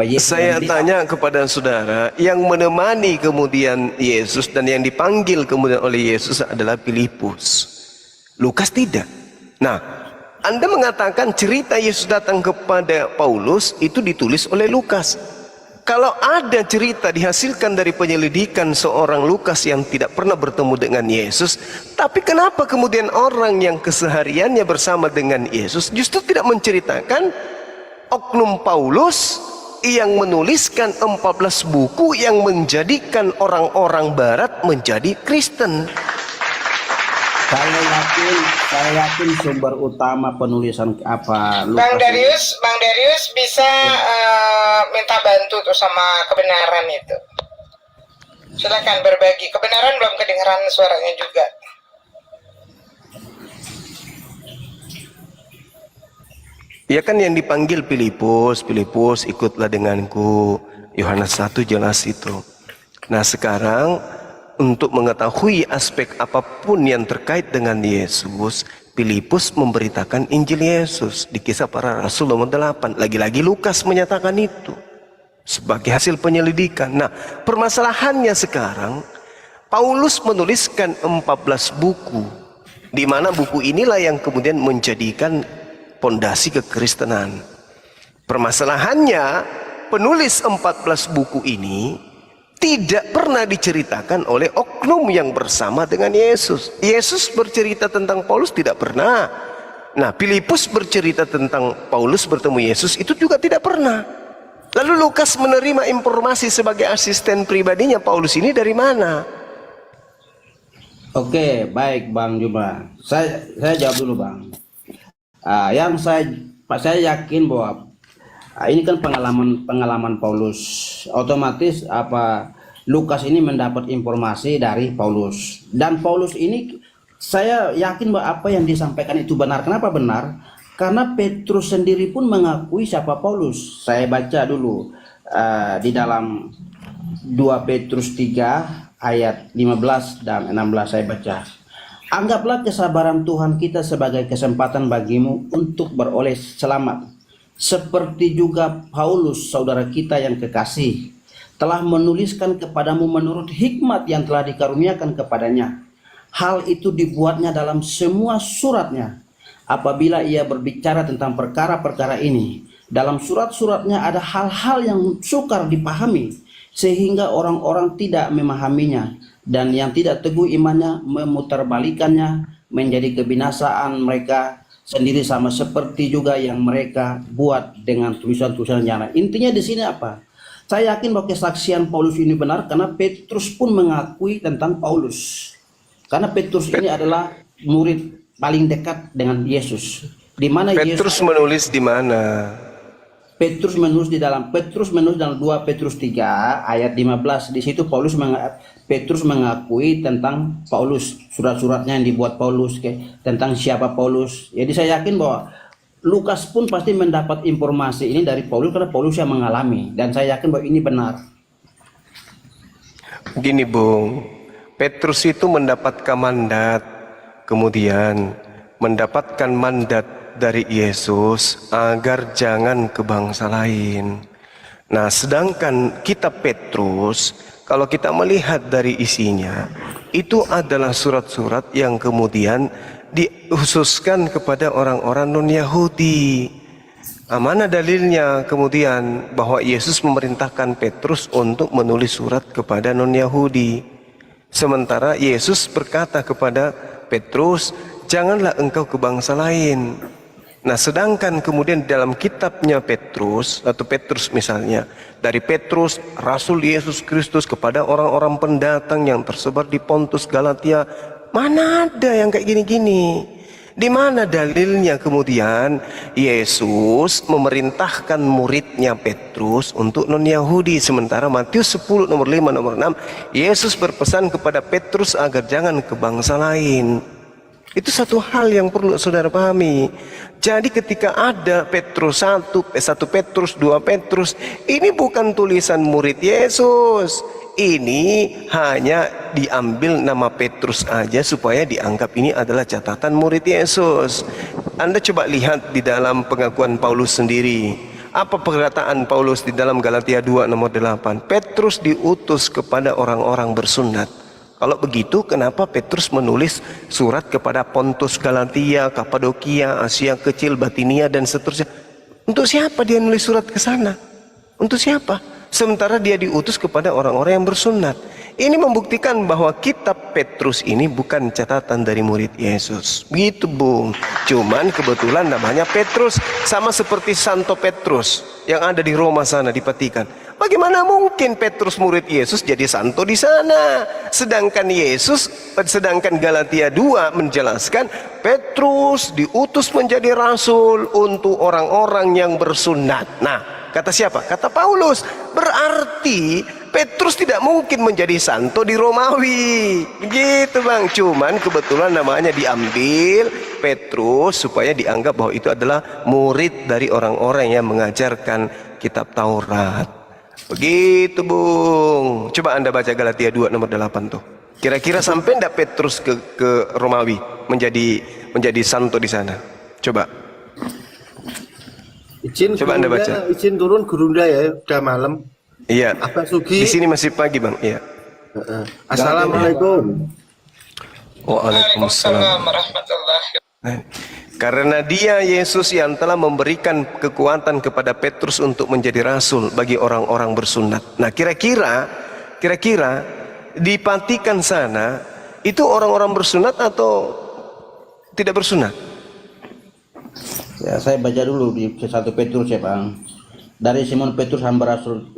Yesus. Saya tanya kepada saudara, yang menemani kemudian Yesus dan yang dipanggil kemudian oleh Yesus adalah Filipus. Lukas tidak. Nah, Anda mengatakan cerita Yesus datang kepada Paulus itu ditulis oleh Lukas. Kalau ada cerita dihasilkan dari penyelidikan seorang Lukas yang tidak pernah bertemu dengan Yesus, tapi kenapa kemudian orang yang kesehariannya bersama dengan Yesus justru tidak menceritakan oknum Paulus yang menuliskan 14 buku yang menjadikan orang-orang barat menjadi Kristen? Saya yakin sumber utama penulisan Lukas Bang Darius bisa minta bantu tuh sama kebenaran itu. Silakan berbagi. Kebenaran belum kedengeran suaranya juga. Ya kan yang dipanggil Filipus ikutlah denganku. Yohanes 1 jelas itu. Nah sekarang untuk mengetahui aspek apapun yang terkait dengan Yesus, Filipus memberitakan Injil Yesus di Kisah Para Rasul nomor 8. Lagi-lagi Lukas menyatakan itu sebagai hasil penyelidikan. Nah permasalahannya sekarang Paulus menuliskan 14 buku, di mana buku inilah yang kemudian menjadikan pondasi kekristenan. Permasalahannya penulis 14 buku ini tidak pernah diceritakan oleh oknum yang bersama dengan Yesus. Yesus bercerita tentang Paulus tidak pernah. Nah, Filipus bercerita tentang Paulus bertemu Yesus itu juga tidak pernah. Lalu Lukas menerima informasi sebagai asisten pribadinya Paulus ini dari mana? Oke, baik Bang Juma. Saya jawab dulu, Bang. Yang saya yakin bahwa ini kan pengalaman Paulus. Otomatis Lukas ini mendapat informasi dari Paulus. Dan Paulus ini saya yakin bahwa apa yang disampaikan itu benar. Kenapa benar? Karena Petrus sendiri pun mengakui siapa Paulus. Saya baca dulu di dalam 2 Petrus 3 ayat 15 dan 16 saya baca. Anggaplah kesabaran Tuhan kita sebagai kesempatan bagimu untuk beroleh selamat. Seperti juga Paulus, saudara kita yang kekasih, telah menuliskan kepadamu menurut hikmat yang telah dikaruniakan kepadanya. Hal itu dibuatnya dalam semua suratnya. Apabila ia berbicara tentang perkara-perkara ini, dalam surat-suratnya ada hal-hal yang sukar dipahami, sehingga orang-orang tidak memahaminya, dan yang tidak teguh imannya memutarbalikannya menjadi kebinasaan mereka sendiri, sama seperti juga yang mereka buat dengan tulisan-tulisan nyala. Intinya di sini apa? Saya yakin bahwa kesaksian Paulus ini benar karena Petrus pun mengakui tentang Paulus. Karena Petrus ini adalah murid paling dekat dengan Yesus. Di mana Petrus menulis di mana? Petrus menulis dalam 2 Petrus 3 ayat 15. Di situ Petrus mengakui tentang Paulus, surat-suratnya yang dibuat Paulus, tentang siapa Paulus. Jadi saya yakin bahwa Lukas pun pasti mendapat informasi ini dari Paulus karena Paulus yang mengalami, dan saya yakin bahwa ini benar. Gini Bung, Petrus itu mendapatkan mandat, kemudian mendapatkan mandat dari Yesus agar jangan ke bangsa lain. Nah, sedangkan kitab Petrus, kalau kita melihat dari isinya, itu adalah surat-surat yang kemudian dikhususkan kepada orang-orang non-Yahudi. Mana dalilnya kemudian bahwa Yesus memerintahkan Petrus untuk menulis surat kepada non-Yahudi? Sementara Yesus berkata kepada Petrus, janganlah engkau ke bangsa lain. Nah, sedangkan kemudian dalam kitabnya Petrus, atau Petrus misalnya, dari Petrus, Rasul Yesus Kristus kepada orang-orang pendatang yang tersebar di Pontus, Galatia, mana ada yang kayak gini-gini? Di mana dalilnya kemudian Yesus memerintahkan muridnya Petrus untuk non-Yahudi? Sementara Matius 10 nomor 5 nomor 6, Yesus berpesan kepada Petrus agar jangan ke bangsa lain. Itu satu hal yang perlu saudara pahami. Jadi ketika ada Petrus 1 Petrus, 2 Petrus, ini bukan tulisan murid Yesus. Ini hanya diambil nama Petrus aja supaya dianggap ini adalah catatan murid Yesus. Anda coba lihat di dalam pengakuan Paulus sendiri. Apa perkataan Paulus di dalam Galatia 2 nomor 8? Petrus diutus kepada orang-orang bersunat. Kalau begitu, kenapa Petrus menulis surat kepada Pontus, Galatia, Kapadokia, Asia Kecil, Batinia, dan seterusnya? Untuk siapa dia nulis surat ke sana? Untuk siapa? Sementara dia diutus kepada orang-orang yang bersunat. Ini membuktikan bahwa kitab Petrus ini bukan catatan dari murid Yesus. Begitu Bung. Cuman kebetulan namanya Petrus, sama seperti Santo Petrus yang ada di Roma sana, di Vatikan. Bagaimana mungkin Petrus murid Yesus jadi santo di sana? Sedangkan Galatia 2 menjelaskan Petrus diutus menjadi rasul untuk orang-orang yang bersunat. Nah, kata siapa? Kata Paulus. Berarti Petrus tidak mungkin menjadi santo di Romawi. Begitu Bang. Cuman kebetulan namanya diambil Petrus supaya dianggap bahwa itu adalah murid dari orang-orang yang mengajarkan kitab Taurat. Begitu Bung. Coba Anda baca Galatia 2 nomor 8 tuh. Kira-kira sampai enggak Petrus ke Romawi menjadi santo di sana? Coba. Coba Anda baca. Izin turun Gurunda ya, udah malam. Iya. Abah Sugi. Di sini masih pagi Bang. Iya. Assalamualaikum. Waalaikumsalam warahmatullahi. Karena dia Yesus yang telah memberikan kekuatan kepada Petrus untuk menjadi rasul bagi orang-orang bersunat. Nah, kira-kira di Vatikan sana itu orang-orang bersunat atau tidak bersunat? Ya, saya baca dulu di 1 Petrus ya Bang. Dari Simon Petrus hamba rasul.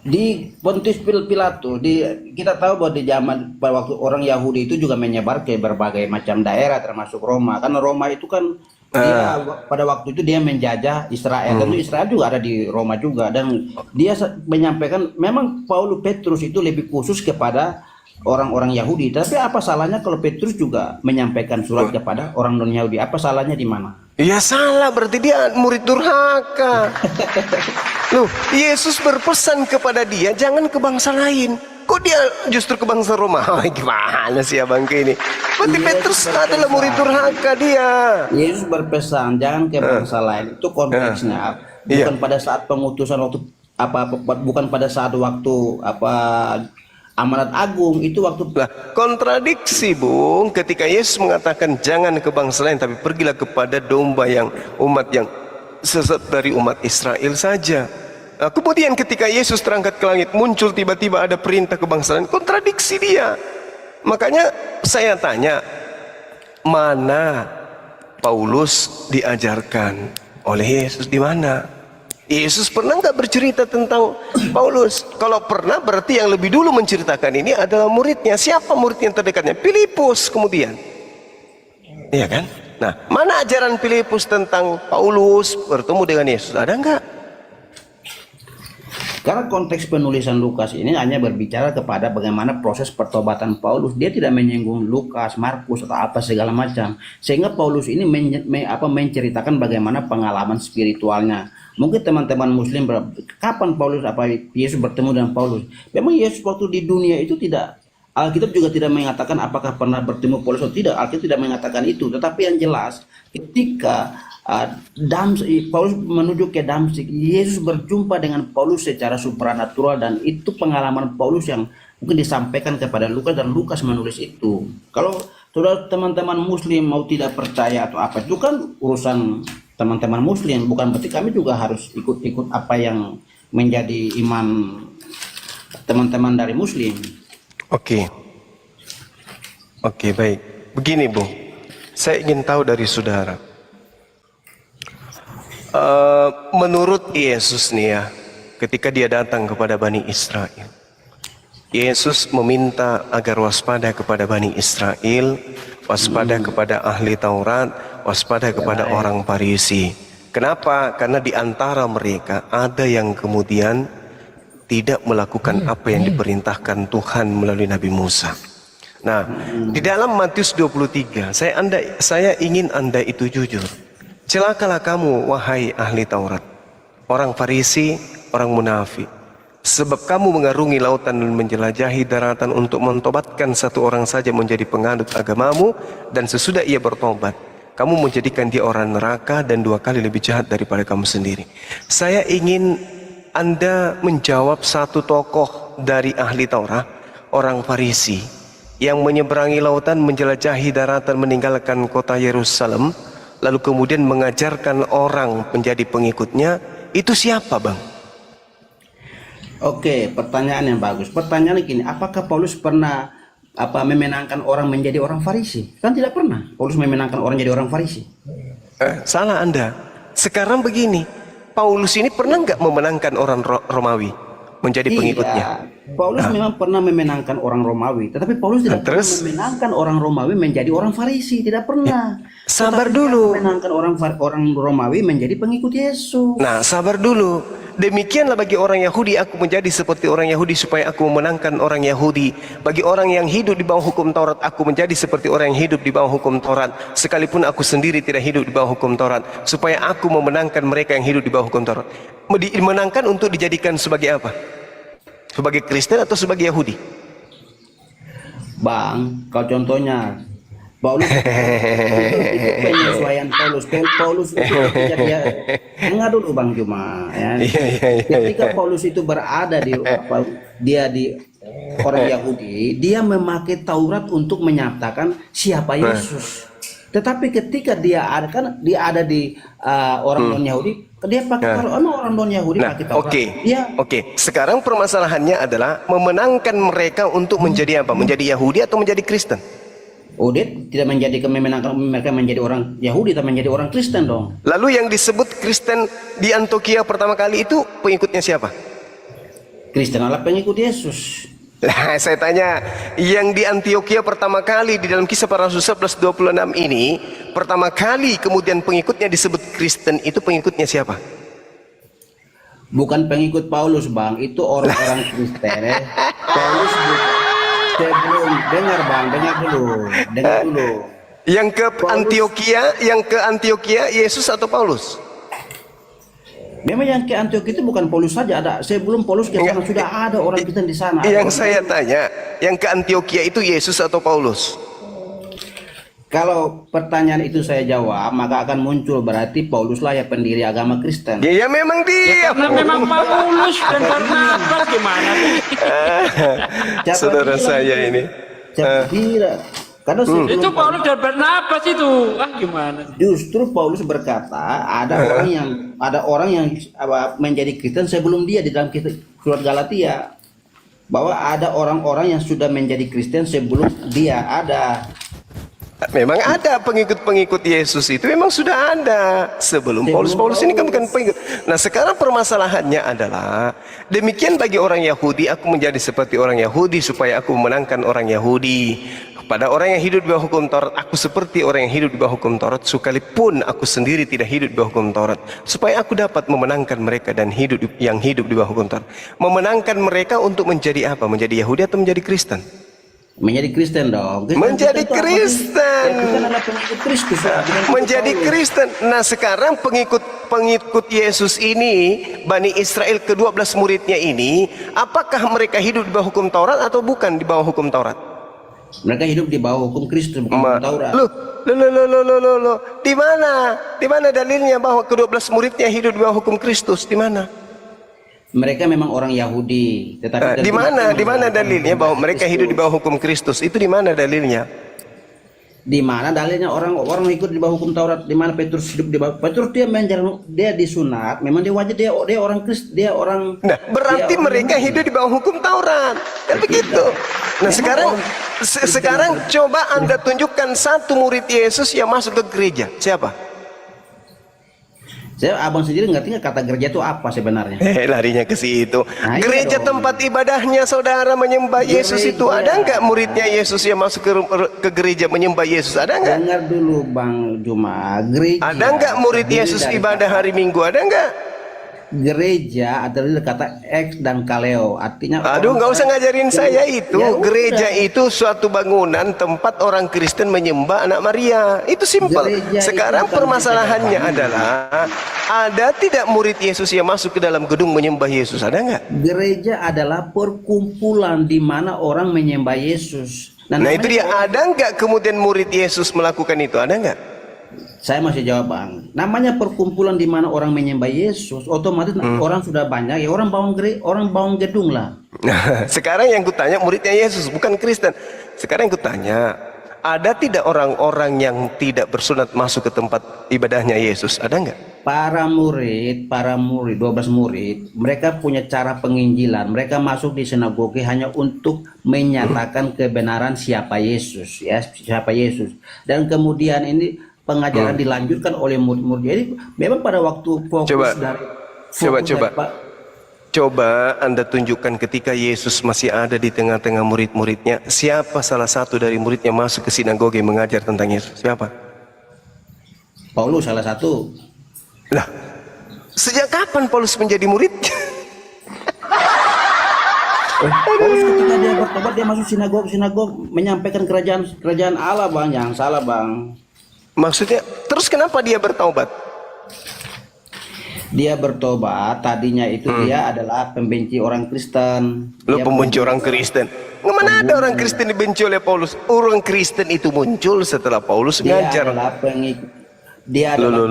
Di Pontius Pilatus, kita tahu bahwa di zaman pada waktu orang Yahudi itu juga menyebar ke berbagai macam daerah termasuk Roma. Karena Roma itu kan Dia pada waktu itu dia menjajah Israel. Tentu Israel juga ada di Roma juga, dan dia menyampaikan memang Paulus Petrus itu lebih khusus kepada orang-orang Yahudi. Tapi apa salahnya kalau Petrus juga menyampaikan surat kepada orang non Yahudi? Apa salahnya di mana? Ya salah, berarti dia murid durhaka. Loh, Yesus berpesan kepada dia jangan ke bangsa lain. Kok dia justru ke bangsa Romawi? Gimana sih abang ini? Berarti Petrus adalah murid durhaka dia. Yesus berpesan jangan ke bangsa lain. Itu konteksnya. Bukan pada saat pengutusan waktu bukan pada saat waktu amanat agung, itu waktu kontradiksi, Bung, ketika Yesus mengatakan jangan ke bangsa lain tapi pergilah kepada domba yang umat yang sesat dari umat Israel saja. Nah, kemudian ketika Yesus terangkat ke langit, muncul tiba-tiba ada perintah ke bangsa lain, kontradiksi dia. Makanya saya tanya, mana Paulus diajarkan oleh Yesus, di mana? Yesus pernah nggak bercerita tentang Paulus? Kalau pernah, berarti yang lebih dulu menceritakan ini adalah muridnya. Siapa murid yang terdekatnya? Filipus kemudian. Iya kan? Nah, mana ajaran Filipus tentang Paulus bertemu dengan Yesus? Ada nggak? Karena konteks penulisan Lukas ini hanya berbicara kepada bagaimana proses pertobatan Paulus. Dia tidak menyinggung Lukas, Markus atau apa segala macam. Sehingga Paulus ini menceritakan bagaimana pengalaman spiritualnya. Mungkin teman-teman muslim, kapan Yesus bertemu dengan Paulus? Memang Yesus waktu di dunia itu tidak, Alkitab juga tidak mengatakan apakah pernah bertemu Paulus atau tidak. Alkitab tidak mengatakan itu. Tetapi yang jelas ketika Paulus menuju ke Damsik, Yesus berjumpa dengan Paulus secara supranatural, dan itu pengalaman Paulus yang mungkin disampaikan kepada Lukas, dan Lukas menulis itu. Kalau saudara teman-teman muslim mau tidak percaya atau apa, itu kan urusan teman-teman muslim, bukan berarti kami juga harus ikut-ikut apa yang menjadi iman teman-teman dari muslim. Oke, baik. Begini, Bung, saya ingin tahu dari saudara. Menurut Yesus nih ya, ketika dia datang kepada Bani Israel, Yesus meminta agar waspada kepada Bani Israel, waspada kepada ahli Taurat, waspada kepada orang Farisi. Kenapa? Karena di antara mereka ada yang kemudian tidak melakukan apa yang diperintahkan Tuhan melalui Nabi Musa. Nah, di dalam Matius 23, saya ingin Anda itu jujur. Celakalah kamu, wahai ahli Taurat, orang Farisi, orang munafik, sebab kamu mengarungi lautan dan menjelajahi daratan untuk mentobatkan satu orang saja menjadi penganut agamamu, dan sesudah ia bertobat, kamu menjadikan dia orang neraka dan 2 kali lebih jahat daripada kamu sendiri. Saya ingin Anda menjawab satu tokoh dari ahli Taurat, orang Farisi, yang menyeberangi lautan, menjelajahi daratan, meninggalkan kota Yerusalem, lalu kemudian mengajarkan orang menjadi pengikutnya. Itu siapa, Bang? Oke, pertanyaan yang bagus. Pertanyaannya gini, apakah Paulus pernah memenangkan orang menjadi orang Farisi? Kan tidak pernah Paulus memenangkan orang jadi orang Farisi. Salah Anda. Sekarang begini, Paulus ini pernah nggak memenangkan orang Romawi menjadi pengikutnya? Paulus memang pernah memenangkan orang Romawi, tetapi Paulus tidak pernah memenangkan orang Romawi menjadi orang Farisi, tidak pernah. Sabar dulu. Memenangkan orang Romawi menjadi pengikut Yesus. Nah, sabar dulu. Demikianlah bagi orang Yahudi, aku menjadi seperti orang Yahudi supaya aku memenangkan orang Yahudi. Bagi orang yang hidup di bawah hukum Taurat, aku menjadi seperti orang yang hidup di bawah hukum Taurat, sekalipun aku sendiri tidak hidup di bawah hukum Taurat, supaya aku memenangkan mereka yang hidup di bawah hukum Taurat. Dimenangkan untuk dijadikan sebagai apa? Sebagai Kristen atau sebagai Yahudi? Bang, kalau contohnya Paulus itu penyesuaian Paulus itu dia enggak dulu Bang Juma ya. Ketika Paulus itu berada di orang Yahudi, dia memakai Taurat untuk menyatakan siapa Yesus. Tetapi ketika dia ada di orang non Yahudi, dia pakai orang non Yahudi pakai Taurat. Oke. Sekarang permasalahannya adalah memenangkan mereka untuk menjadi apa? Menjadi Yahudi atau menjadi Kristen? Dia tidak memenangkan mereka menjadi orang Yahudi, tapi menjadi orang Kristen dong. Lalu yang disebut Kristen di Antioquia pertama kali itu pengikutnya siapa? Kristen adalah pengikut Yesus. Nah, saya tanya, yang di Antioquia pertama kali di dalam Kisah Para Rasul 11:26 ini, pertama kali kemudian pengikutnya disebut Kristen, itu pengikutnya siapa? Bukan pengikut Paulus, Bang, itu orang-orang Kristen. Paulus sebelum, dengar dulu. Yang ke Antioquia Yesus atau Paulus? Memang yang ke Antioquia itu bukan Paulus saja, ada sebelum Paulus ke sana sudah ada orang Kristen di sana. Yang saya tanya, yang ke Antioquia itu Yesus atau Paulus? Kalau pertanyaan itu saya jawab, maka akan muncul berarti Pauluslah ya pendiri agama Kristen. Ya memang dia. Karena memang Paulus dan Barnabas gimana? Saudara saya ini. Saya kira karena Itu Paulus dan Barnabas itu. Gimana? justru Paulus berkata ada orang yang menjadi Kristen sebelum dia di dalam surat Galatia, bahwa ada orang-orang yang sudah menjadi Kristen sebelum dia ada. Memang ada pengikut-pengikut Yesus itu memang sudah ada sebelum Paulus. Paulus ini kan bukan pengikut. Nah, sekarang permasalahannya adalah demikian bagi orang Yahudi, aku menjadi seperti orang Yahudi supaya aku memenangkan orang Yahudi. Pada orang yang hidup di bawah hukum Taurat, aku seperti orang yang hidup di bawah hukum Taurat, sekalipun aku sendiri tidak hidup di bawah hukum Taurat, supaya aku dapat memenangkan mereka dan hidup di bawah hukum Taurat. Memenangkan mereka untuk menjadi apa? Menjadi Yahudi atau menjadi Kristen? Menjadi Kristen dong. Menjadi Kristen. Kristen adalah pengikut Kristus. Menjadi Kristen. Nah, sekarang pengikut Yesus ini, Bani Israel ke-12 muridnya ini, apakah mereka hidup di bawah hukum Taurat atau bukan di bawah hukum Taurat? Mereka hidup di bawah hukum Kristus, bukan hukum Taurat. Loh. Di mana dalilnya bahwa ke-12 muridnya hidup di bawah hukum Kristus? Di mana? Mereka memang orang Yahudi, tetapi di mana dalilnya bahwa mereka hidup di bawah hukum Kristus? Itu di mana dalilnya? Di mana dalilnya orang ikut di bawah hukum Taurat? Di mana Petrus hidup di bawah? Petrus dia disunat, memang dia wajib, dia orang Kristen, dia orang. Nah, berarti mereka hidup di bawah hukum Taurat. Kan begitu. Nah, sekarang coba Anda tunjukkan satu murid Yesus yang masuk ke gereja. Siapa? Abang sendiri ngerti nggak kata gereja itu apa sebenarnya? Larinya ke situ. Nah, Gereja iya dong. tempat ibadahnya saudara menyembah Yesus itu ada nggak muridnya Yesus yang masuk ke gereja menyembah Yesus? Ada nggak? Dengar dulu Bang Juma, gereja. Ada nggak murid Yesus ibadah hari Minggu? Ada nggak? Gereja adalah kata eks dan kaleo, artinya. Aduh, nggak usah ngajarin saya itu. Ya, gereja udah. itu suatu bangunan tempat orang Kristen menyembah anak Maria. Itu simpel. Sekarang permasalahannya adalah ada tidak murid Yesus yang masuk ke dalam gedung menyembah Yesus? Ada nggak? Gereja adalah perkumpulan di mana orang menyembah Yesus. Nah itu dia, ada nggak kemudian murid Yesus melakukan itu? Ada nggak? Saya masih jawab Bang. Namanya perkumpulan di mana orang menyembah Yesus, otomatis orang sudah banyak ya, orang bangun gedung lah. Sekarang yang kutanya muridnya Yesus, bukan Kristen. Sekarang yang kutanya, ada tidak orang-orang yang tidak bersunat masuk ke tempat ibadahnya Yesus? Ada nggak? Para murid, 12 murid, mereka punya cara penginjilan. Mereka masuk di sinagoge hanya untuk menyatakan kebenaran siapa Yesus, ya, siapa Yesus. Dan kemudian ini pengajaran dilanjutkan oleh murid-murid. Jadi memang pada waktu fokus Coba Anda tunjukkan ketika Yesus masih ada di tengah-tengah murid-muridnya, siapa salah satu dari muridnya masuk ke sinagoge mengajar tentang Yesus? Siapa? Paulus salah satu. Lah, sejak kapan Paulus menjadi murid? Paulus ketika dia bertobat, dia masuk sinagog menyampaikan kerajaan Allah Bang. Jangan salah Bang. Maksudnya, terus kenapa dia bertaubat? Dia bertobat, tadinya itu dia adalah pembenci orang Kristen. Lo pembenci orang Kristen. Mana ada orang Kristen dibenci oleh Paulus? Orang Kristen itu muncul setelah Paulus ngajar. Dia adalah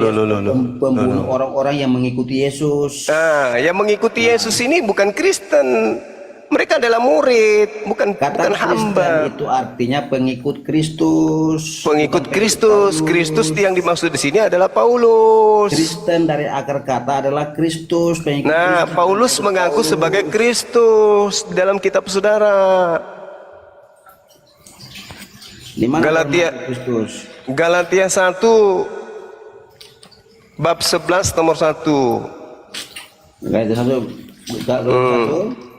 pembunuh orang-orang yang mengikuti Yesus. Yang mengikuti Yesus ini bukan Kristen. Mereka adalah murid, bukan hamba. Itu artinya pengikut Kristus. Pengikut Kristus. Kristus yang dimaksud di sini adalah Paulus. Kristen dari akar kata adalah Kristus. Nah, Paulus mengaku sebagai Kristus dalam kitab saudara. Di mana Galatia 1 bab 11 nomor 1. Galatia 1 bab 1.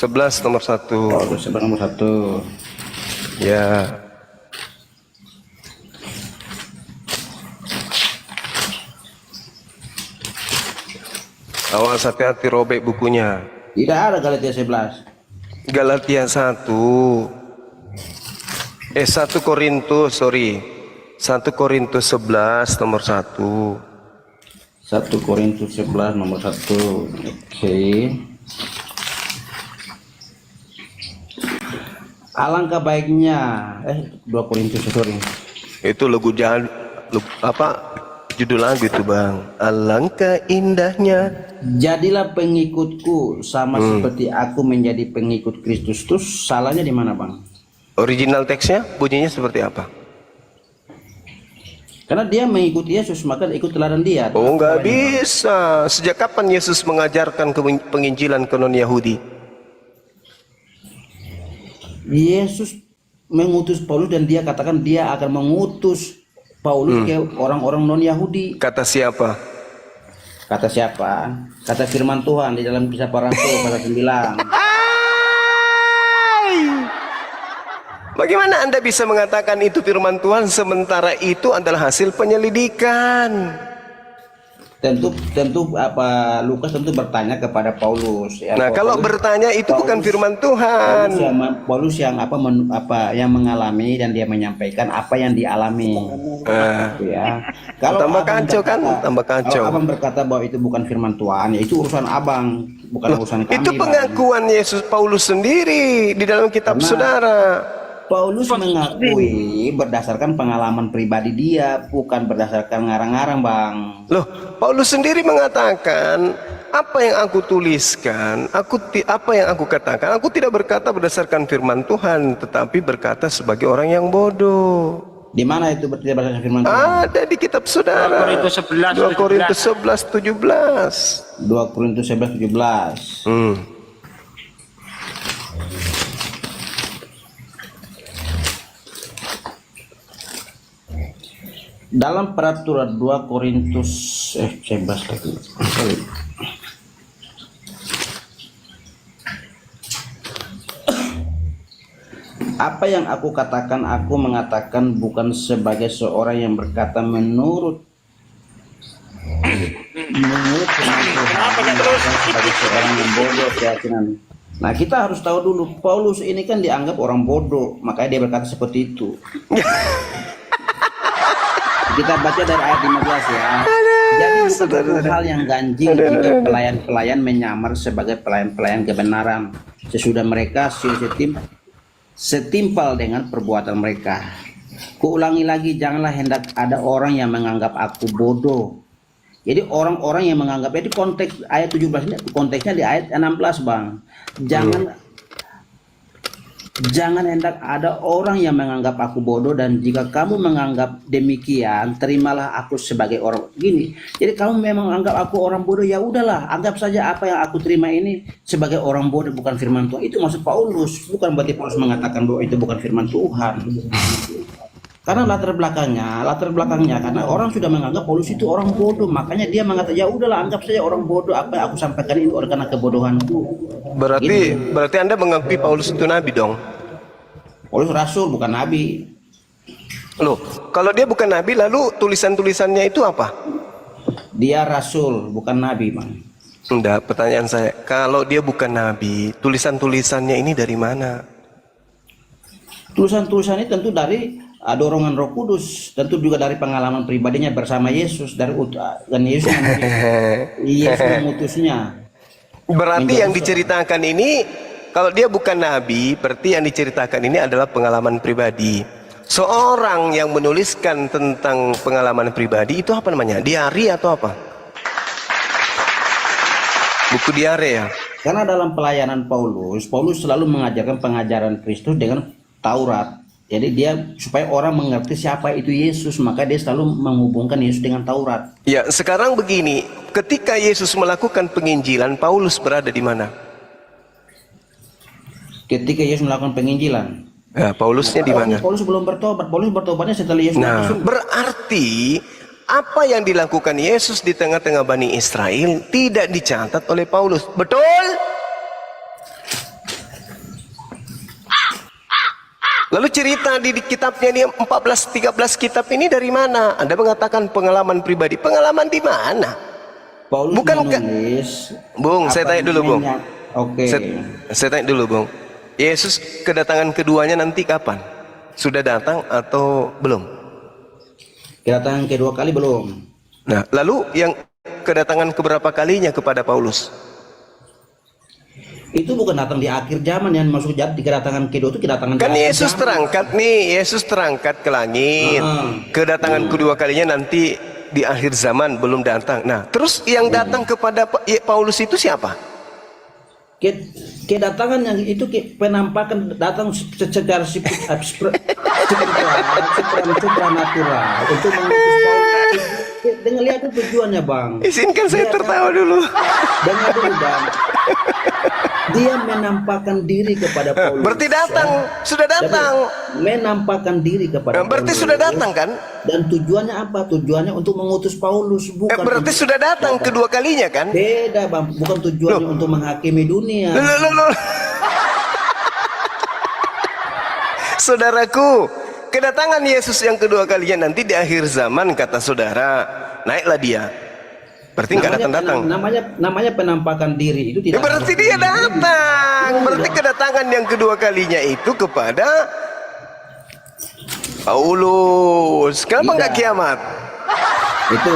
11 nomor 1. Paulus 11 nomor 1. Ya. Awas hati-hati robek bukunya. Tidak ada Galatia 11. Galatia 1. 1 Korintus, sorry. 1 Korintus 11 nomor 1. 1 Korintus 11 nomor 1. Oke. Alangkah baiknya 2 Korintus, sorry. Itu lagu jalan judul lagu itu, Bang. Alangkah indahnya. Jadilah pengikutku sama seperti aku menjadi pengikut Kristus. Terus salahnya di mana, Bang? Original teksnya bunyinya seperti apa? Karena dia mengikuti Yesus, maka ikut teladan dia. Oh, nggak bisa. Sejak kapan Yesus mengajarkan penginjilan ke non-Yahudi? Yesus mengutus Paulus dan dia katakan dia akan mengutus Paulus ke orang-orang non-Yahudi. Kata siapa? Kata siapa? Kata firman Tuhan di dalam Kisah Para Rasul pasal 9. Bagaimana Anda bisa mengatakan itu firman Tuhan sementara itu adalah hasil penyelidikan? Tentu Lukas tentu bertanya kepada Paulus. Ya, Nah, kalau bertanya itu bukan firman Tuhan. Paulus yang yang mengalami dan dia menyampaikan apa yang dialami. Ya. Kalau Tambah kacau kan? Tambah kacau. Kalau abang berkata bahwa itu bukan firman Tuhan, ya itu urusan abang, bukan urusan kami. Itu pengakuan Yesus Paulus sendiri di dalam kitab saudara. Paulus mengakui berdasarkan pengalaman pribadi dia, bukan berdasarkan ngarang-ngarang, Bang. Loh, Paulus sendiri mengatakan, apa yang aku tuliskan, apa yang aku katakan, aku tidak berkata berdasarkan firman Tuhan, tetapi berkata sebagai orang yang bodoh. Di mana itu berdasarkan firman Tuhan? Ada di kitab saudara. 2 Korintus 11 17. 2 Korintus 11 17. Dalam peraturan 2 Korintus 11 lagi. Apa yang aku katakan, aku mengatakan bukan sebagai seorang yang berkata menurut Tuhan, sebagai seorang yang bodoh keyakinan. Nah, kita harus tahu dulu, Paulus ini kan dianggap orang bodoh, makanya dia berkata seperti itu. Kita baca dari ayat 15 ya. Jadi bukan hal yang ganjil jika pelayan-pelayan menyamar sebagai pelayan-pelayan kebenaran sesudah mereka setimpal dengan perbuatan mereka. Kuulangi lagi, janganlah hendak ada orang yang menganggap aku bodoh. Jadi orang-orang yang menganggap, itu konteks ayat 17 ini konteksnya di ayat 16, Bang. Jangan hendak ada orang yang menganggap aku bodoh, dan jika kamu menganggap demikian, terimalah aku sebagai orang gini. Jadi kamu memang anggap aku orang bodoh, ya udahlah, anggap saja apa yang aku terima ini sebagai orang bodoh, bukan firman Tuhan. Itu maksud Paulus, bukan berarti Paulus mengatakan bahwa itu bukan firman Tuhan. Karena latar belakangnya karena orang sudah menganggap Paulus itu orang bodoh, makanya dia mengatakan ya udahlah, anggap saja orang bodoh, apa yang aku sampaikan ini karena kebodohanku. Berarti Anda mengakui Paulus itu nabi dong? Paulus rasul, bukan nabi. Loh, kalau dia bukan nabi, lalu tulisan-tulisannya itu apa? Dia rasul, bukan nabi, Bang. Enggak, pertanyaan saya, kalau dia bukan nabi, tulisan-tulisannya ini dari mana? Tulisan-tulisan ini tentu dari dorongan Roh Kudus, tentu juga dari pengalaman pribadinya bersama Yesus, dan Yesus mengutusnya. Berarti yang diceritakan ini, kalau dia bukan nabi, berarti yang diceritakan ini adalah pengalaman pribadi. Seorang yang menuliskan tentang pengalaman pribadi itu apa namanya? Diari atau apa? Buku diare ya? Karena dalam pelayanan Paulus selalu mengajarkan pengajaran Kristus dengan Taurat. Jadi dia supaya orang mengerti siapa itu Yesus, maka dia selalu menghubungkan Yesus dengan Taurat. Ya, sekarang begini, ketika Yesus melakukan penginjilan, Paulus berada di mana? Ketika Yesus melakukan penginjilan, Ya, Paulusnya di mana? Paulus belum bertobat. Paulus bertobatnya setelah Yesus. Nah, berarti apa yang dilakukan Yesus di tengah-tengah Bani Israel tidak dicatat oleh Paulus. Betul? Lalu cerita di kitabnya ini 14-13 kitab ini dari mana? Anda mengatakan pengalaman pribadi. Pengalaman di mana? Paulus Bukankah- menulis Bung, saya apa tanya dulu, Bung. namanya- Oke. Saya tanya dulu, Bung. Yesus kedatangan keduanya nanti kapan? Sudah datang atau belum? Kedatangan kedua kali belum. Nah, lalu yang kedatangan keberapa kalinya kepada Paulus? Itu bukan datang di akhir zaman yang masuk jadi kedatangan kedua itu kedatangan Kan di akhir Yesus zaman. terangkat nih, Yesus terangkat ke langit. Kedatangan kedua kalinya nanti di akhir zaman belum datang. Nah, terus yang datang kepada Paulus itu siapa? Kedatangan yang itu penampakan datang secara supranatural untuk mengutus Paulus. Dengan lihat itu tujuannya, Bang. Izinkan saya Dia tertawa dulu. Dengar dulu, Bang. Dia menampakkan diri kepada Paulus. Berarti datang, sudah datang. Menampakkan diri kepada Berarti Paulus. sudah datang kan? Dan tujuannya apa? Tujuannya untuk mengutus Paulus, bukan. Berarti sudah datang kedua kalinya kan? Beda, Bang. Bukan tujuannya untuk menghakimi dunia. Loh. Saudaraku, kedatangan Yesus yang kedua kalinya nanti di akhir zaman, kata saudara. Naiklah dia. Berarti nggak datang-datang. Namanya penampakan diri itu Ya, tidak. berarti dia datang. Berarti kedatangan yang kedua kalinya itu kepada Paulus. Kenapa nggak Tidak. kiamat? Itu